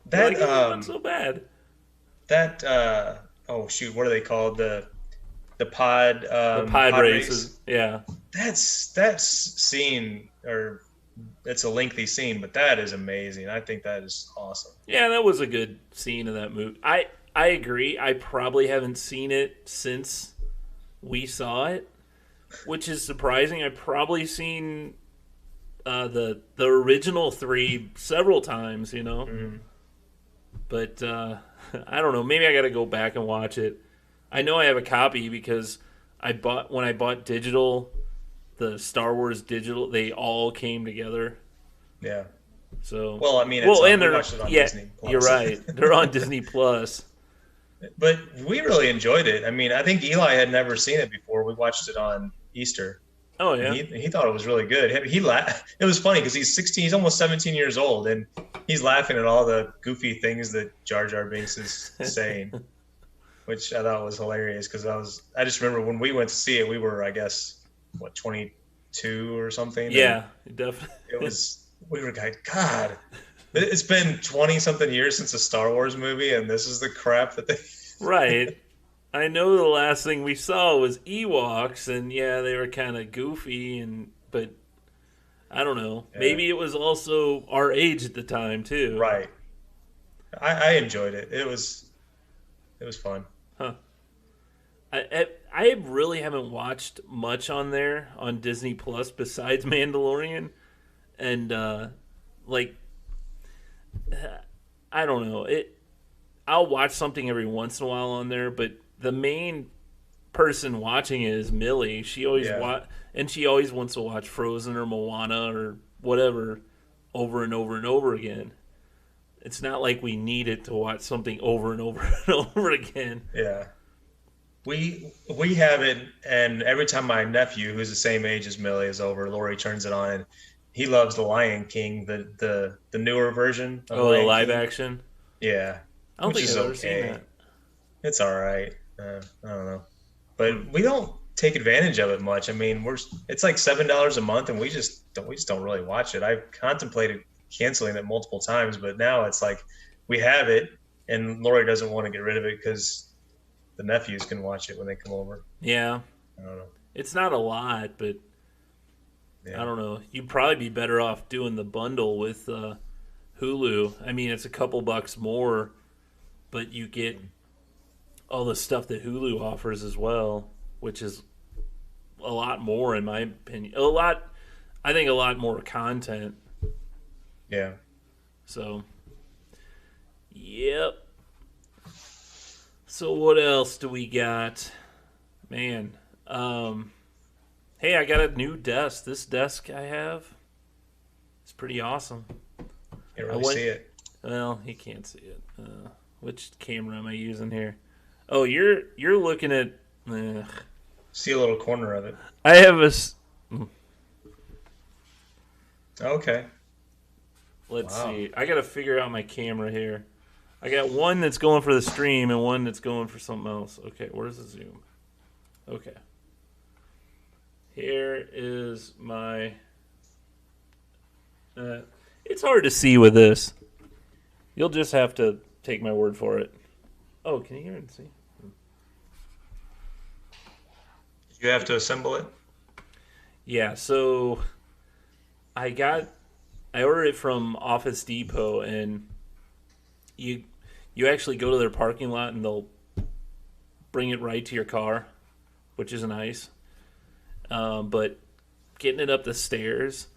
that like, not so bad. That oh shoot, what are they called? The pod races. Yeah. That's scene, or it's a lengthy scene, but that is amazing. I think that is awesome. Yeah, that was a good scene of that movie. I agree. I probably haven't seen it since we saw it, which is surprising. I've probably seen the original 3 several times, But I don't know. Maybe I got to go back and watch it. I know I have a copy because when I bought digital, the Star Wars digital, they all came together. Yeah. So well, I mean, we watched it on Disney Plus. You're right. They're on Disney Plus. But we really enjoyed it. I mean, I think Eli had never seen it before. We watched it on Easter. Oh yeah. He thought it was really good. It was funny because he's 16. He's almost 17 years old, and he's laughing at all the goofy things that Jar Jar Binks is saying, which I thought was hilarious. Because I just remember when we went to see it, we were, I guess, 22 or something. Yeah, definitely. We were like, God, it's been 20 something years since a Star Wars movie, and this is the crap that they. Right. I know the last thing we saw was Ewoks, and yeah, they were kind of goofy, but I don't know. Yeah. Maybe it was also our age at the time too. Right. I enjoyed it. It was fun. Huh. I really haven't watched much on there on Disney Plus besides Mandalorian, and I don't know. I'll watch something every once in a while on there, but the main person watching it is Millie. She always and she always wants to watch Frozen or Moana or whatever over and over and over again. It's not like we need it to watch something over and over and over again. Yeah. We have it, and every time my nephew, who's the same age as Millie, is over, Lori turns it on, and he loves The Lion King, the newer version. Of the live action? Yeah. I don't think I've ever seen that. It's all right. I don't know. But we don't take advantage of it much. I mean, it's like $7 a month, and we just don't really watch it. I've contemplated canceling it multiple times, but now it's like we have it, and Lori doesn't want to get rid of it because the nephews can watch it when they come over. Yeah. I don't know. It's not a lot, but I don't know. You'd probably be better off doing the bundle with Hulu. I mean, it's a couple bucks more, but you get all the stuff that Hulu offers as well, which is a lot more, in my opinion. I think a lot more content. Yeah. So, yep. So what else do we got? Man, Hey, I got a new desk. This desk I have, it's pretty awesome. Can't really see it. Well, he can't see it. Which camera am I using here? Oh, you're looking at. See a little corner of it. I have a. Okay. Let's Wow. see. I got to figure out my camera here. I got one that's going for the stream and one that's going for something else. Okay, where's the zoom? Okay. Here is my. It's hard to see with this. You'll just have to take my word for it. Oh, can you hear and see? You have to assemble it? Yeah, so I ordered it from Office Depot, and you actually go to their parking lot and they'll bring it right to your car, which is nice. But getting it up the stairs,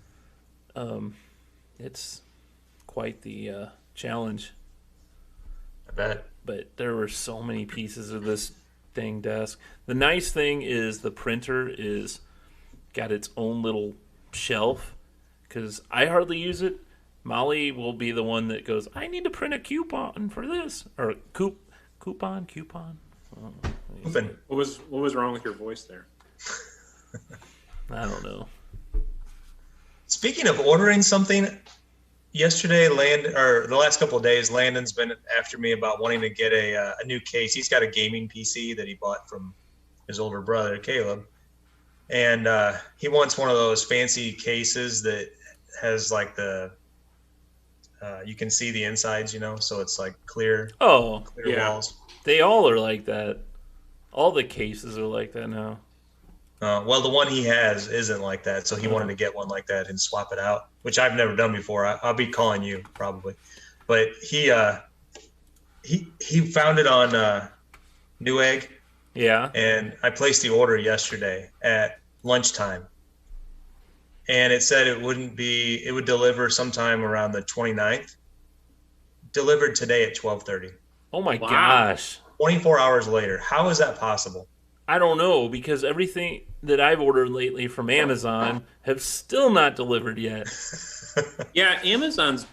it's quite the challenge. I bet. But there were so many pieces of this dang desk. The nice thing is the printer is got its own little shelf because I hardly use it. Molly will be the one that goes, I need to print a coupon for this. Or coupon. Oh, Open. What was wrong with your voice there? I don't know. Speaking of ordering something, yesterday, the last couple of days, Landon's been after me about wanting to get a new case. He's got a gaming PC that he bought from his older brother, Caleb. And he wants one of those fancy cases that has like you can see the insides, so it's like clear walls. They all are like that. All the cases are like that now. Well, the one he has isn't like that, so he wanted to get one like that and swap it out, which I've never done before. I'll be calling you probably, but he found it on Newegg. Yeah. And I placed the order yesterday at lunchtime, and it said it would deliver sometime around the 29th. Delivered today at 12:30. Oh my Wow. gosh. 24 hours later. How is that possible? I don't know, because everything that I've ordered lately from Amazon have still not delivered yet. Yeah, Amazon's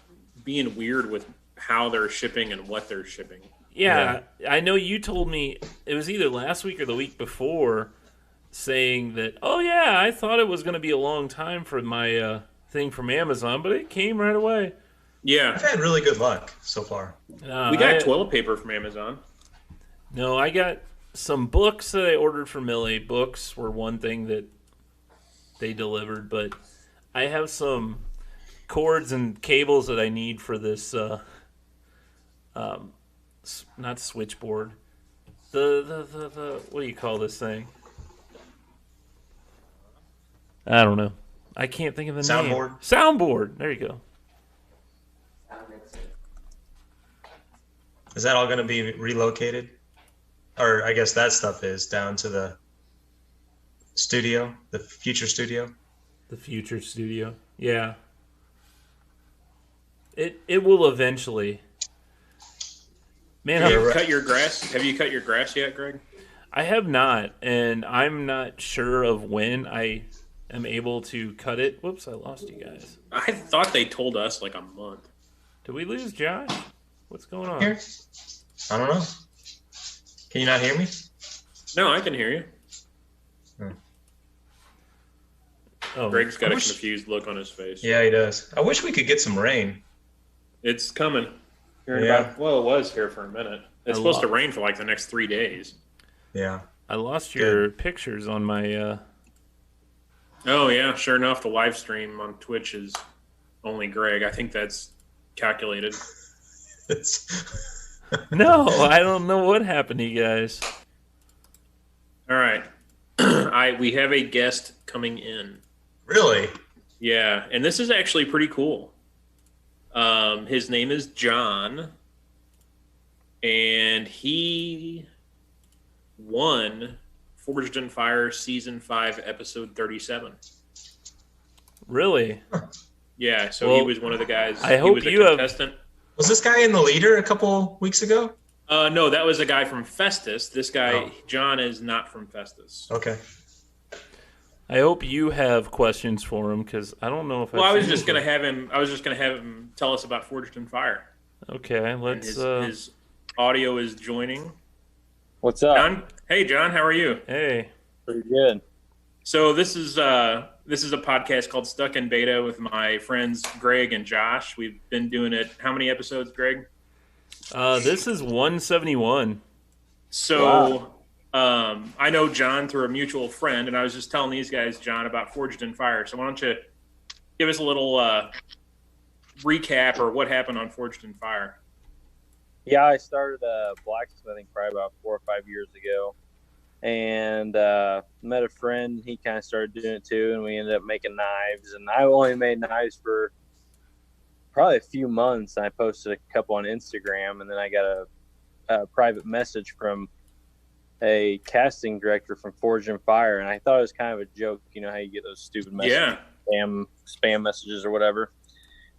being weird with how they're shipping and what they're shipping. Yeah, I know you told me it was either last week or the week before saying that, oh yeah, I thought it was going to be a long time for my thing from Amazon, but it came right away. Yeah. I've had really good luck so far. We got toilet paper from Amazon. No, I got some books that I ordered from Millie. Books were one thing that they delivered, but I have some cords and cables that I need for this not switchboard. The what do you call this thing? I don't know. I can't think of the name. Soundboard? Soundboard. There you go. Is that all going to be relocated? Or I guess that stuff is down to the studio, the future studio. The future studio. Yeah. It will eventually. Man, Have you cut your grass? Have you cut your grass yet, Greg? I have not, and I'm not sure of when I am able to cut it. Whoops, I lost you guys. I thought they told us like a month. Did we lose Josh? What's going on? Here? I don't know. Can you not hear me? No, I can hear you. Oh, Greg's got a confused look on his face. Yeah, he does. I wish we could get some rain. It's coming. Here in Yeah. it was here for a minute. It's supposed to rain for like the next 3 days. Yeah. I lost your pictures on my. Oh, yeah. Sure enough, the live stream on Twitch is only Greg. I think that's calculated. No, I don't know what happened to you guys. All right. We have a guest coming in. Really? Yeah, and this is actually pretty cool. His name is John, and he won Forged in Fire Season 5, Episode 37. Really? Yeah, so Well, he was one of the guys. I hope he was a you have- contestant. Was this guy in the leader a couple weeks ago? No, that was a guy from Festus. This guy, Oh. John, is not from Festus. Okay. I hope you have questions for him because I don't know if. Well, I was just gonna have him tell us about Forged in Fire. Okay, let's. His audio is joining. What's up? John? Hey, John. How are you? Hey. Pretty good. So this is a podcast called Stuck in Beta with my friends Greg and Josh. We've been doing it. How many episodes, Greg? This is 171. So I know John through a mutual friend, and I was just telling these guys, John, about Forged in Fire. So why don't you give us a little recap or what happened on Forged in Fire? Yeah, I started blacksmithing probably about 4 or 5 years ago, and met a friend. He kind of started doing it too, and we ended up making knives. And I only made knives for probably a few months. I posted a couple on Instagram, and then I got a private message from a casting director from Forged in Fire, and I thought it was kind of a joke. You know how you get those stupid messages, spam messages or whatever,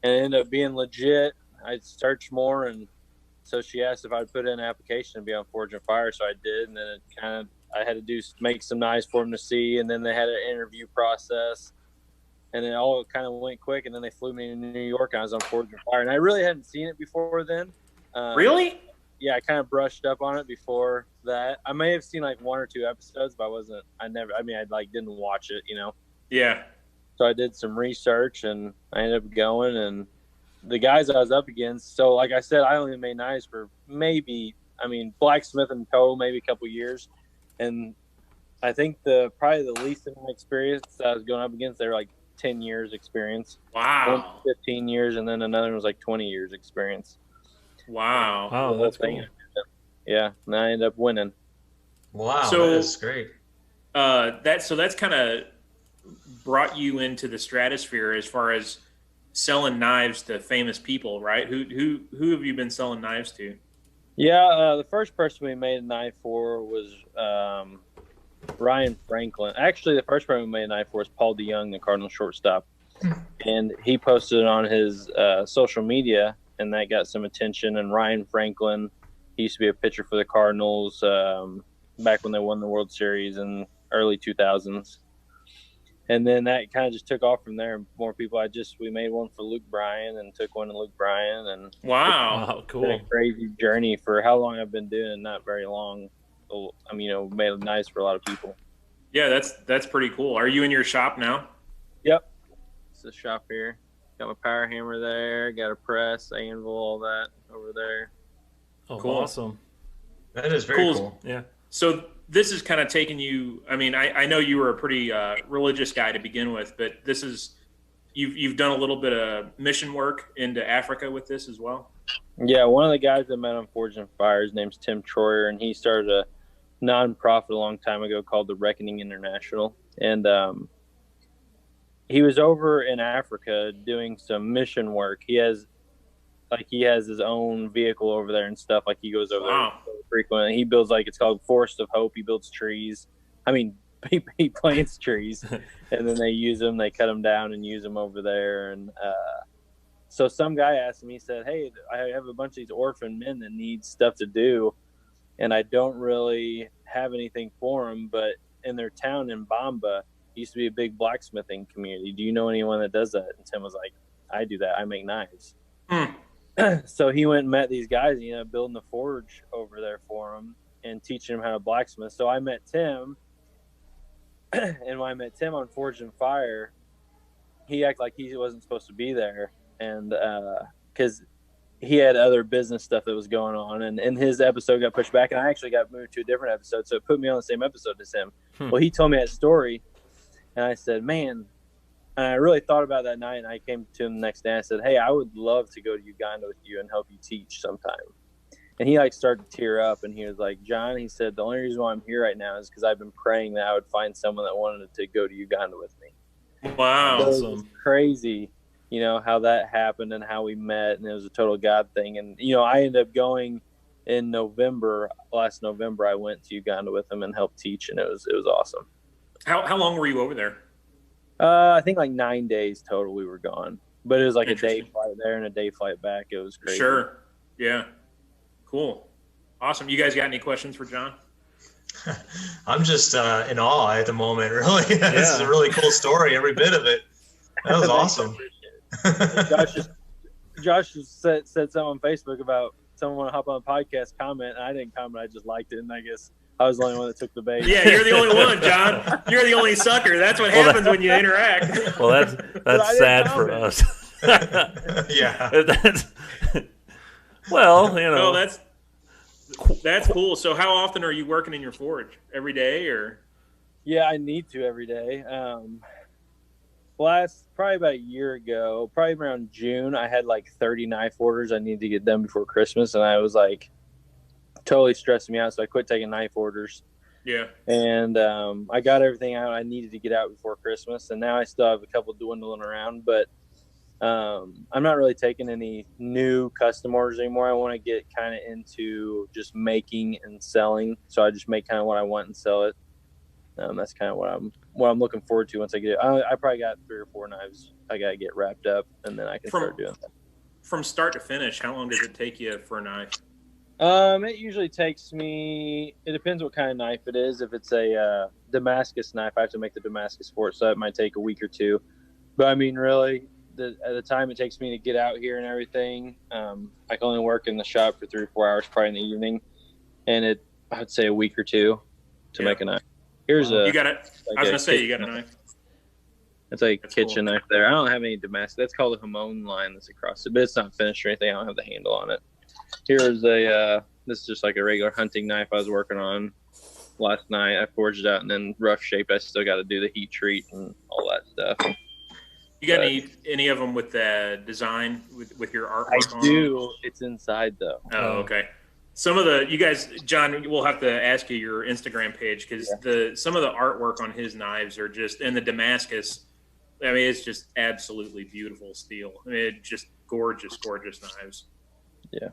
and it ended up being legit. I searched more, and so she asked if I'd put in an application to be on Forged in Fire, so I did, and then I had to make some knives for them to see, and then they had an interview process, and it all kind of went quick, and then they flew me to New York, and I was on Forged in Fire, and I really hadn't seen it before then. Really? Yeah, I kind of brushed up on it before that. I may have seen like 1 or 2 episodes, but I didn't watch it, you know? Yeah. So I did some research, and I ended up going, and the guys I was up against. So like I said, I only made knives for blacksmith in total, maybe a couple years. And I think probably the least of my experience that I was going up against, they were like 10 years experience. Wow. 15 years. And then another one was like 20 years experience. Wow. Oh, that's cool. Yeah. And I ended up winning. Wow. So, that is great. That's kind of brought you into the stratosphere as far as selling knives to famous people, right? Who have you been selling knives to? Yeah, the first person we made a knife for was Ryan Franklin. Actually, the first person we made a knife for was Paul DeYoung, the Cardinals shortstop. And he posted it on his social media, and that got some attention. And Ryan Franklin, he used to be a pitcher for the Cardinals back when they won the World Series in early 2000s. And then that kind of just took off from there. More people. We made one for Luke Bryan and took one to Luke Bryan. And wow, cool. It's been a crazy journey for how long I've been doing it, not very long. Made knives for a lot of people. Yeah, that's pretty cool. Are you in your shop now? Yep. It's the shop here. Got my power hammer there. Got a press, anvil, all that over there. Oh, cool. Awesome. That is very cool. Yeah. So this is kind of taking you. I mean, I know you were a pretty religious guy to begin with, but this is you've done a little bit of mission work into Africa with this as well. Yeah, one of the guys I met on Forged in Fire, his name's Tim Troyer, and he started a nonprofit a long time ago called the Reckoning International, and he was over in Africa doing some mission work. He has his own vehicle over there and stuff. Like he goes over there frequently. He builds it's called Forest of Hope. He builds trees. I mean, he plants trees, and then they use them. They cut them down and use them over there. And so some guy asked him. He said, "Hey, I have a bunch of these orphan men that need stuff to do, and I don't really have anything for them. But in their town in Bamba, used to be a big blacksmithing community. Do you know anyone that does that?" And Tim was like, "I do that. I make knives." So he went and met these guys, building the forge over there for them and teaching them how to blacksmith. So I met Tim, and when I met Tim on Forged in Fire, he acted like he wasn't supposed to be there, and because he had other business stuff that was going on, and his episode got pushed back, and I actually got moved to a different episode, so it put me on the same episode as him. Well, he told me that story, and I said, man. And I really thought about that night, and I came to him the next day. And I said, "Hey, I would love to go to Uganda with you and help you teach sometime." And he started to tear up, and he was like, "John," he said, "the only reason why I'm here right now is because I've been praying that I would find someone that wanted to go to Uganda with me." Wow, so it was crazy, how that happened and how we met, and it was a total God thing. And I ended up going in last November. I went to Uganda with him and helped teach, and it was awesome. How long were you over there? I think 9 days total we were gone, but it was like a day flight there and a day flight back. It was crazy. Sure. Yeah. Cool. Awesome. You guys got any questions for John? I'm just in awe at the moment. Really, this is a really cool story. Every bit of it. That was awesome. Josh just said something on Facebook about someone want to hop on a podcast comment, and I didn't comment. I just liked it, and I guess I was the only one that took the bait. Yeah, you're the only one, John. You're the only sucker. That's what happens when you interact. Well, that's sad for us. Yeah. Well, you know. No, that's cool. So how often are you working in your forge? Every day or? Yeah, I need to every day. Probably about a year ago, probably around June, I had like 30 knife orders I needed to get done before Christmas, and I was like totally stressing me out, so I quit taking knife orders. Yeah. And I got everything out I needed to get out before Christmas, and now I still have a couple dwindling around, but I'm not really taking any new custom orders anymore. I want to get kind of into just making and selling, so I just make kind of what I want and sell it. That's kind of what I'm looking forward to once I get it. I probably got 3 or 4 knives I got to get wrapped up, and then I can start doing that. From start to finish, how long does it take you for a knife? It usually takes me, it depends what kind of knife it is. If it's a Damascus knife, I have to make the Damascus for it, so it might take a week or 2. But I mean, really, at the time it takes me to get out here and everything, I can only work in the shop for 3 or 4 hours, probably in the evening, and I'd say a week or 2 to make a knife. Here's you got it. Like I was gonna say you got a knife. It's like a kitchen knife there. I don't have any Damascus. That's called a Hamon line that's across it, but it's not finished or anything. I don't have the handle on it. Here's this is just like a regular hunting knife I was working on last night. I forged it out and then rough shaped. I still got to do the heat treat and all that stuff. You got any of them with the design with your artwork on? I do. It's inside though. Oh, okay. Some of you guys, John, we'll have to ask you your Instagram page because some of the artwork on his knives are just, and the Damascus, I mean, it's just absolutely beautiful steel. I mean, it's just gorgeous knives. Yeah.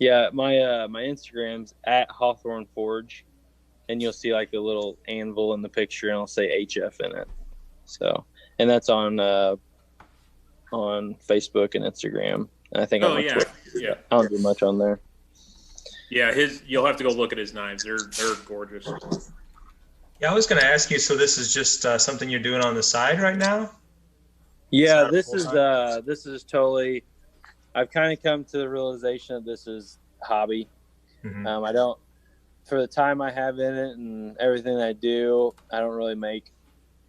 Yeah, my Instagram's at Hawthorne Forge, and you'll see like the little anvil in the picture, and I'll say HF in it. So, and that's on Facebook and Instagram. And I think on Twitter. Yeah. I don't do much on there. Yeah, you'll have to go look at his knives. They're gorgeous. Yeah, I was going to ask you. So this is just something you're doing on the side right now? Yeah, this is totally. I've kind of come to the realization that this is a hobby. Mm-hmm. I don't, for the time I have in it and everything I do, I don't really make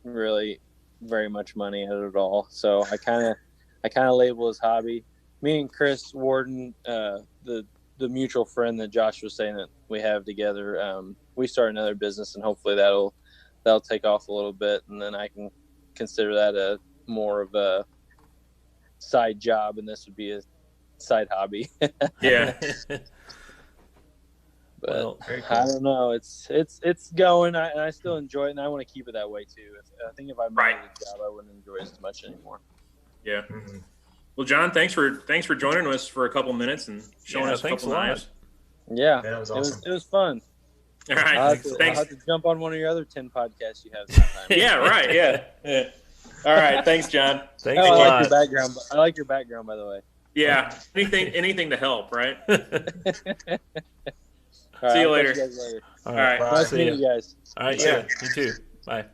really very much money at it at all. So I kind of label as hobby. Me and Chris Warden, the mutual friend that Josh was saying that we have together, we start another business, and hopefully that'll take off a little bit, and then I can consider that a more of a side job, and this would be a side hobby. Yeah. But cool. I don't know. It's going, and I still enjoy it, and I want to keep it that way too. I think if I made it a job, I wouldn't enjoy it as much anymore. Yeah. Mm-hmm. Well, John, thanks for joining us for a couple minutes and showing us a couple knives. Yeah, that was awesome. It was fun. All right, thanks. I'll have to jump on one of your other 10 podcasts you have sometime. Yeah, right. Yeah. All right, thanks, John. Thanks a lot. I like your background. I like your background, by the way. Yeah, anything to help, right? All See you right, later. you guys later. All right. Nice meeting you guys. All right, yeah, you too. Bye.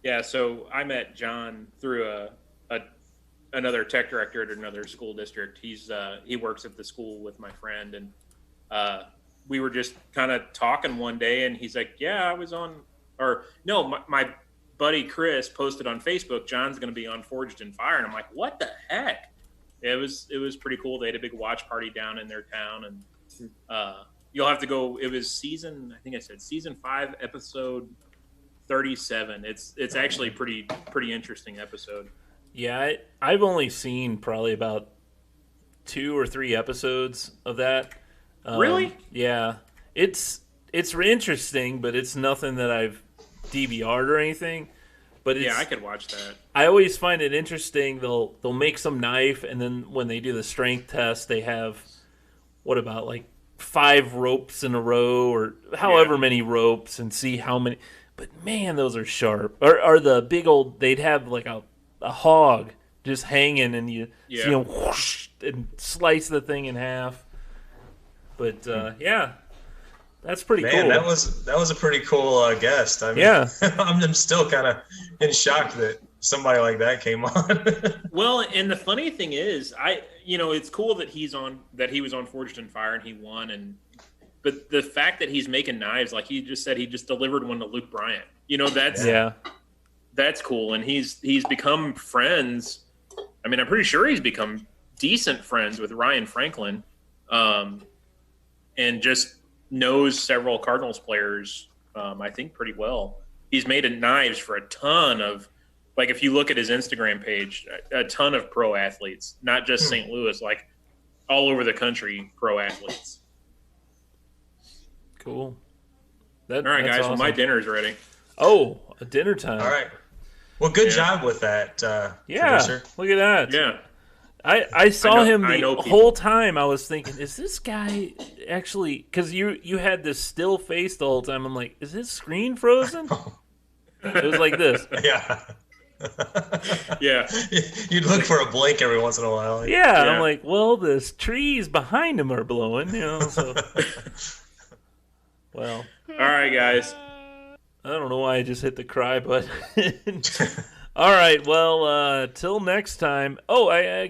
Yeah, so I met John through another tech director at another school district. He works at the school with my friend, and we were just kind of talking one day, and he's like, "Yeah, I was on," or no, my buddy Chris posted on Facebook, John's going to be on Forged in Fire, and I'm like, "What the heck?" It was pretty cool. They had a big watch party down in their town, and you'll have to go. It was season 5, episode 37. It's actually pretty interesting episode. Yeah, I've only seen probably about 2 or 3 episodes of that. Really? Yeah, it's interesting, but it's nothing that I've DVR'd or anything. But yeah, I could watch that. I always find it interesting. They'll make some knife, and then when they do the strength test, they have what about like 5 ropes in a row or however many ropes, and see how many. But man, those are sharp. Or the big old, they'd have like a hog just hanging, and you see them whoosh and slice the thing in half. But yeah, That's pretty Man, cool. that was a pretty cool guest. I mean, Yeah. I'm still kind of in shock that somebody like that came on. Well, and the funny thing is, it's cool that he was on Forged in Fire and he won, but the fact that he's making knives, like he just said, he just delivered one to Luke Bryant. That's cool, and he's become friends. I mean, I'm pretty sure he's become decent friends with Ryan Franklin, and just knows several Cardinals players, I think, pretty well. He's made knives for a ton of, like, if you look at his Instagram page, a ton of pro athletes, not just St. Louis, like all over the country, pro athletes. Cool. All right, guys. Awesome. Well, my dinner's ready. Oh, dinner time. All right. Well, good job with that, producer. Look at that. Yeah. I saw him the whole time. I was thinking, is this guy actually? Because you had this still face the whole time. I'm like, is his screen frozen? It was like this. Yeah. Yeah. You'd look for a blink every once in a while. Yeah. I'm like, well, the trees behind him are blowing. So. Well. All right, guys. I don't know why I just hit the cry button. All right, well, till next time. Oh, we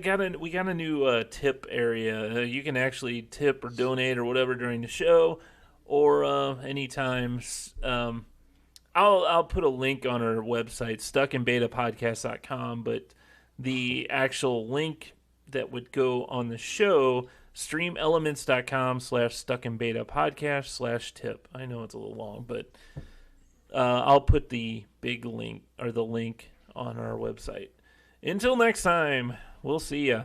got a new tip area. You can actually tip or donate or whatever during the show, or anytime. I'll put a link on our website, stuckinbetapodcast.com, but the actual link that would go on the show, streamelements.com/stuckinbetapodcast/tip. I know it's a little long, but I'll put the big link or the link on our website. Until next time, we'll see ya.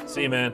See you, man.